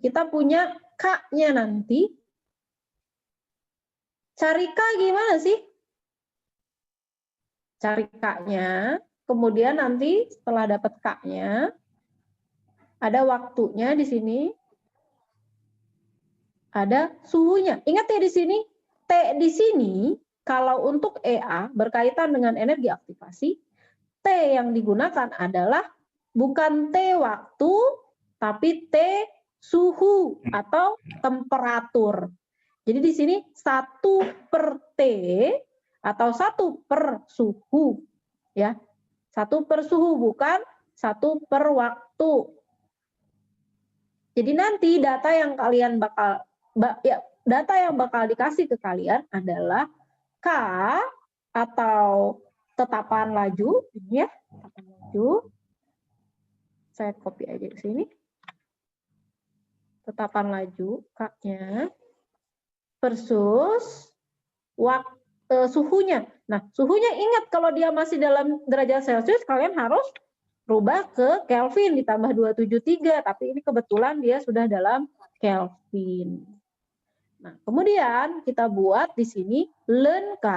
Kita punya K-nya nanti. Cari K gimana sih? Cari K-nya, kemudian nanti setelah dapat K-nya, ada waktunya di sini, ada suhunya. Ingat ya di sini, T di sini, kalau untuk EA berkaitan dengan energi aktivasi, T yang digunakan adalah bukan T waktu, tapi T suhu atau temperatur. Jadi di sini 1/T atau 1/suhu. Ya, 1/suhu bukan 1/waktu. Jadi nanti data yang kalian data yang bakal dikasih ke kalian adalah K atau tetapan laju, ini ya, tetapan laju. Saya copy aja ke sini. Tetapan laju, K-nya, versus suhunya. Nah, suhunya ingat kalau dia masih dalam derajat Celcius, kalian harus rubah ke Kelvin ditambah 273, tapi ini kebetulan dia sudah dalam Kelvin. Nah, kemudian kita buat di sini ln K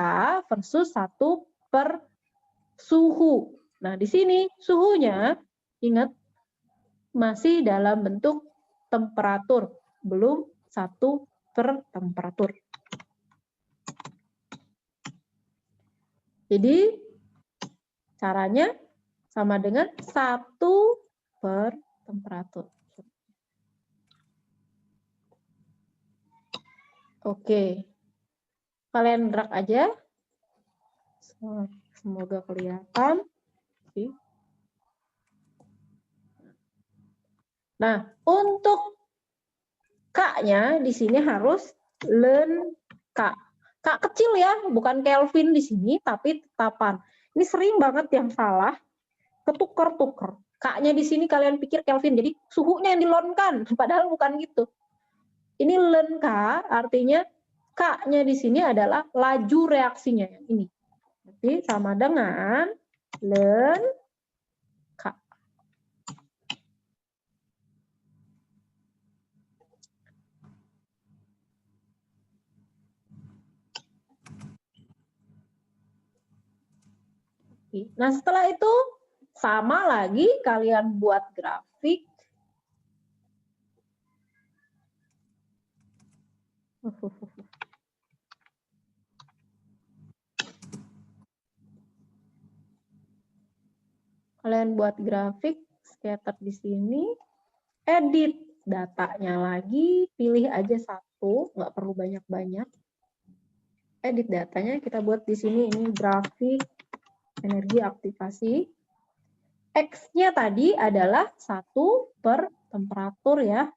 versus 1/suhu. Nah, di sini suhunya, ingat, masih dalam bentuk temperatur, belum 1/temperatur. Jadi, caranya sama dengan 1/temperatur. Oke, kalian drag aja. Semoga kelihatan. Nah, untuk K-nya di sini harus ln K. K kecil ya, bukan Kelvin di sini, tapi tetapan. Ini sering banget yang salah, ketuker-tuker. K-nya di sini kalian pikir Kelvin, jadi suhunya yang dilonkan, padahal bukan gitu. Ini len K, artinya K-nya di sini adalah laju reaksinya yang ini. Berarti sama dengan len K. Nah, setelah itu sama lagi kalian buat grafik. Kalian buat grafik scatter di sini, edit datanya lagi, pilih aja satu, nggak perlu banyak-banyak. Edit datanya kita buat di sini, ini grafik energi aktivasi. X-nya tadi adalah 1 per temperatur ya.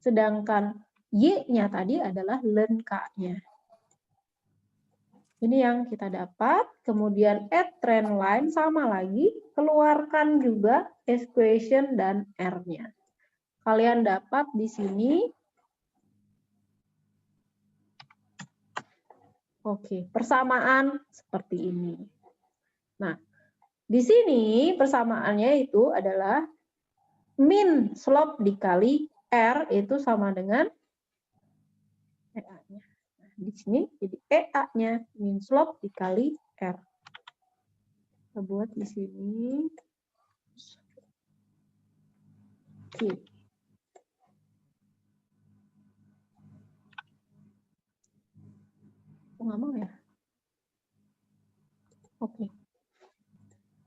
Sedangkan Y-nya tadi adalah len K-nya. Ini yang kita dapat. Kemudian add trend line sama lagi. Keluarkan juga equation dan R-nya. Kalian dapat di sini. Oke, persamaan seperti ini. Nah, di sini persamaannya itu adalah min slope dikali R itu sama dengan EA-nya. Nah, di sini jadi EA-nya min slope dikali R. Kita buat di sini. Oke. Oh, nggak mau ya? Oke.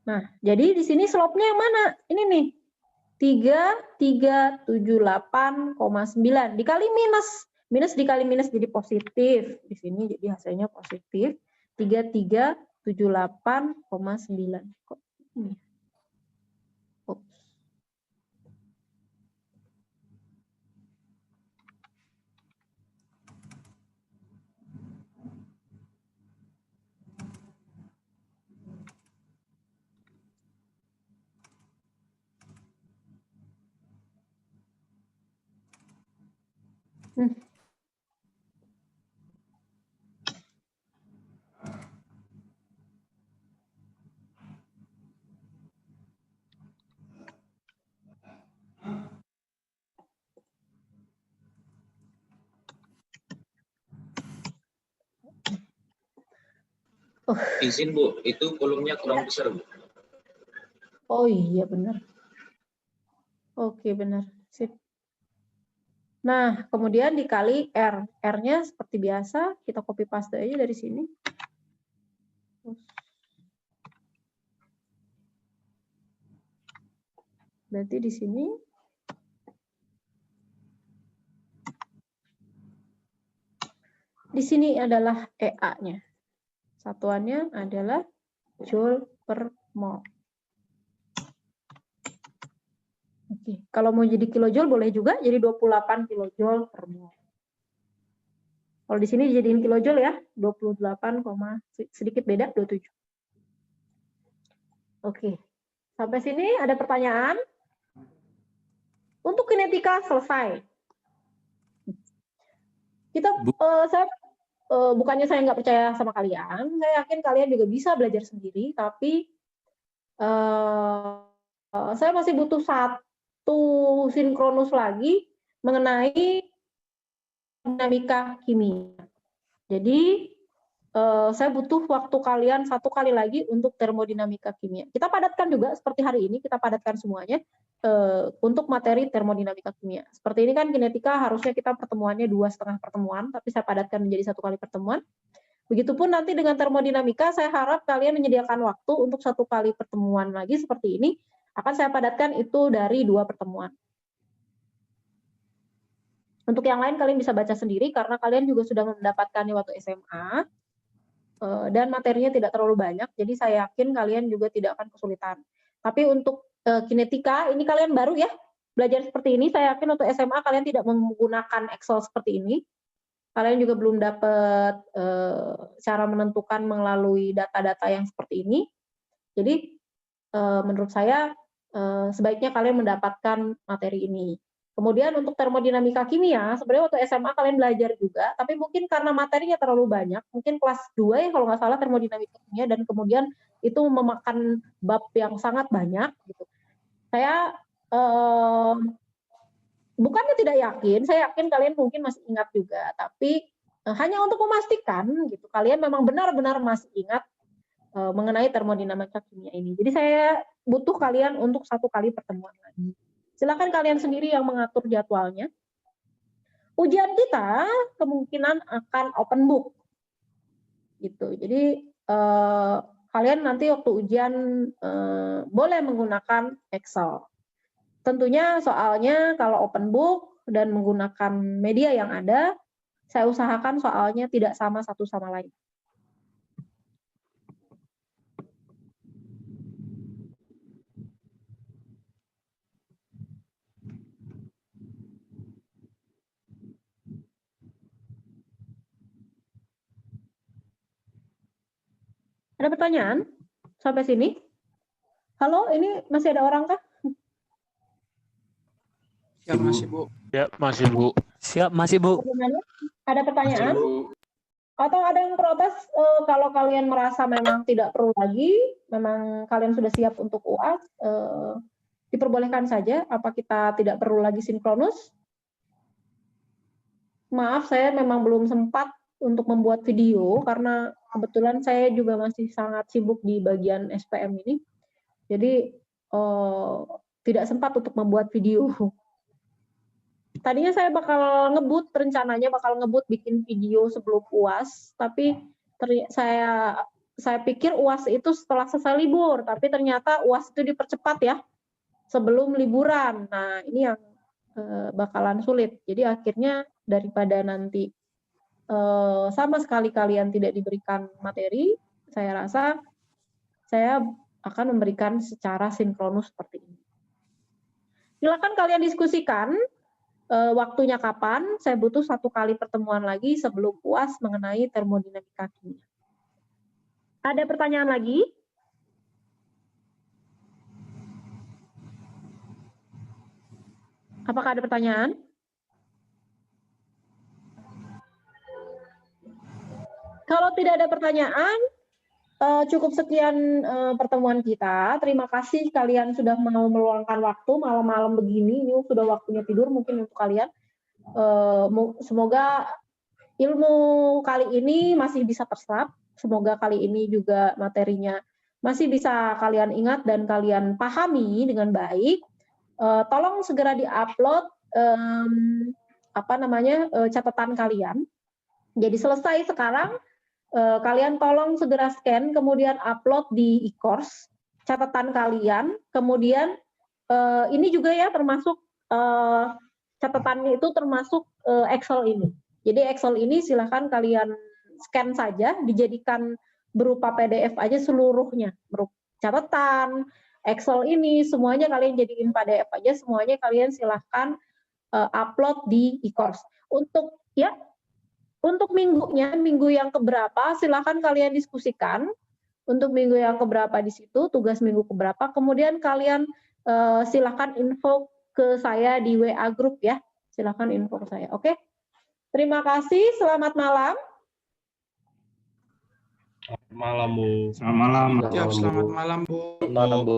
Nah, jadi di sini slope-nya yang mana? Ini nih. 3378,9 dikali minus. Minus dikali minus jadi positif. Di sini jadi hasilnya positif. 3378,9. Kok ini? Oops. Izin Bu, itu kolomnya kurang besar Bu. Oh iya benar. Oke benar. Sip. Nah, kemudian dikali R. R-nya seperti biasa, kita copy paste aja dari sini. Berarti di sini adalah EA-nya. Satuannya adalah joule per mol. Oke, kalau mau jadi kilojoule boleh juga jadi 28 kilojoule per mol. Kalau di sini dijadiin kilojoule ya, 28, sedikit beda 27. Oke. Sampai sini ada pertanyaan? Untuk kinetika selesai. Bukannya saya nggak percaya sama kalian, saya yakin kalian juga bisa belajar sendiri, tapi saya masih butuh satu sinkronus lagi mengenai dinamika kimia. Jadi saya butuh waktu kalian satu kali lagi untuk termodinamika kimia. Kita padatkan juga seperti hari ini, kita padatkan semuanya untuk materi termodinamika kimia. Seperti ini kan kinetika harusnya kita pertemuannya 2,5 pertemuan, tapi saya padatkan menjadi 1 kali pertemuan. Begitupun nanti dengan termodinamika, saya harap kalian menyediakan waktu untuk 1 kali pertemuan lagi seperti ini, akan saya padatkan itu dari 2 pertemuan. Untuk yang lain kalian bisa baca sendiri karena kalian juga sudah mendapatkannya waktu SMA dan materinya tidak terlalu banyak, jadi saya yakin kalian juga tidak akan kesulitan. Tapi untuk kinetika ini kalian baru ya belajar seperti ini. Saya yakin untuk SMA kalian tidak menggunakan Excel seperti ini. Kalian juga belum dapat cara menentukan melalui data-data yang seperti ini. Jadi menurut saya sebaiknya kalian mendapatkan materi ini. Kemudian untuk termodinamika kimia, sebenarnya waktu SMA kalian belajar juga, tapi mungkin karena materinya terlalu banyak, mungkin kelas 2 ya kalau nggak salah termodinamika kimia, dan kemudian itu memakan bab yang sangat banyak. Gitu. Saya bukannya tidak yakin, saya yakin kalian mungkin masih ingat juga, tapi hanya untuk memastikan, gitu, kalian memang benar-benar masih ingat mengenai termodinamika kimia ini. Jadi saya butuh kalian untuk 1 kali pertemuan lagi. Silakan kalian sendiri yang mengatur jadwalnya. Ujian kita kemungkinan akan open book, gitu. Jadi kalian nanti waktu ujian boleh menggunakan Excel. Tentunya soalnya kalau open book dan menggunakan media yang ada, saya usahakan soalnya tidak sama satu sama lain. Ada pertanyaan sampai sini? Halo, ini masih ada orang kah? Ya, masih, Bu. Ya, masih Bu. Siap, masih Bu. Bagaimana? Ada pertanyaan? Atau ada yang protes kalau kalian merasa memang tidak perlu lagi, memang kalian sudah siap untuk UAS, diperbolehkan saja. Apa kita tidak perlu lagi sinkronus? Maaf, saya memang belum sempat untuk membuat video karena kebetulan saya juga masih sangat sibuk di bagian SPM ini. Jadi tidak sempat untuk membuat video. Tadinya saya rencananya bakal ngebut bikin video sebelum UAS, tapi saya pikir UAS itu setelah selesai libur, tapi ternyata UAS itu dipercepat ya, sebelum liburan. Nah, ini yang bakalan sulit. Jadi akhirnya daripada nanti sama sekali kalian tidak diberikan materi, saya rasa saya akan memberikan secara sinkronus seperti ini. Silakan kalian diskusikan waktunya kapan. Saya butuh 1 kali pertemuan lagi sebelum UAS mengenai termodinamika kimia. Ada pertanyaan lagi? Apakah ada pertanyaan? Kalau tidak ada pertanyaan, cukup sekian pertemuan kita. Terima kasih kalian sudah mau meluangkan waktu malam-malam begini. Ini sudah waktunya tidur mungkin untuk kalian. Semoga ilmu kali ini masih bisa terserap. Semoga kali ini juga materinya masih bisa kalian ingat dan kalian pahami dengan baik. Tolong segera diupload catatan kalian. Jadi selesai sekarang. Kalian tolong segera scan, kemudian upload di e-course catatan kalian, kemudian ini juga ya termasuk catatannya itu termasuk Excel ini. Jadi Excel ini silahkan kalian scan saja, dijadikan berupa PDF aja seluruhnya, berupa catatan, Excel ini semuanya kalian jadiin PDF aja, semuanya kalian silahkan upload di e-course. Untuk minggu yang keberapa, silakan kalian diskusikan. Untuk minggu yang keberapa di situ, tugas minggu keberapa. Kemudian kalian silakan info ke saya di WA group ya. Silakan info ke saya. Oke. Terima kasih. Selamat malam. Selamat malam, Bu. Selamat malam. Siap, selamat malam, Bu. Selamat malam, Bu.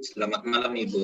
Selamat malam, Ibu.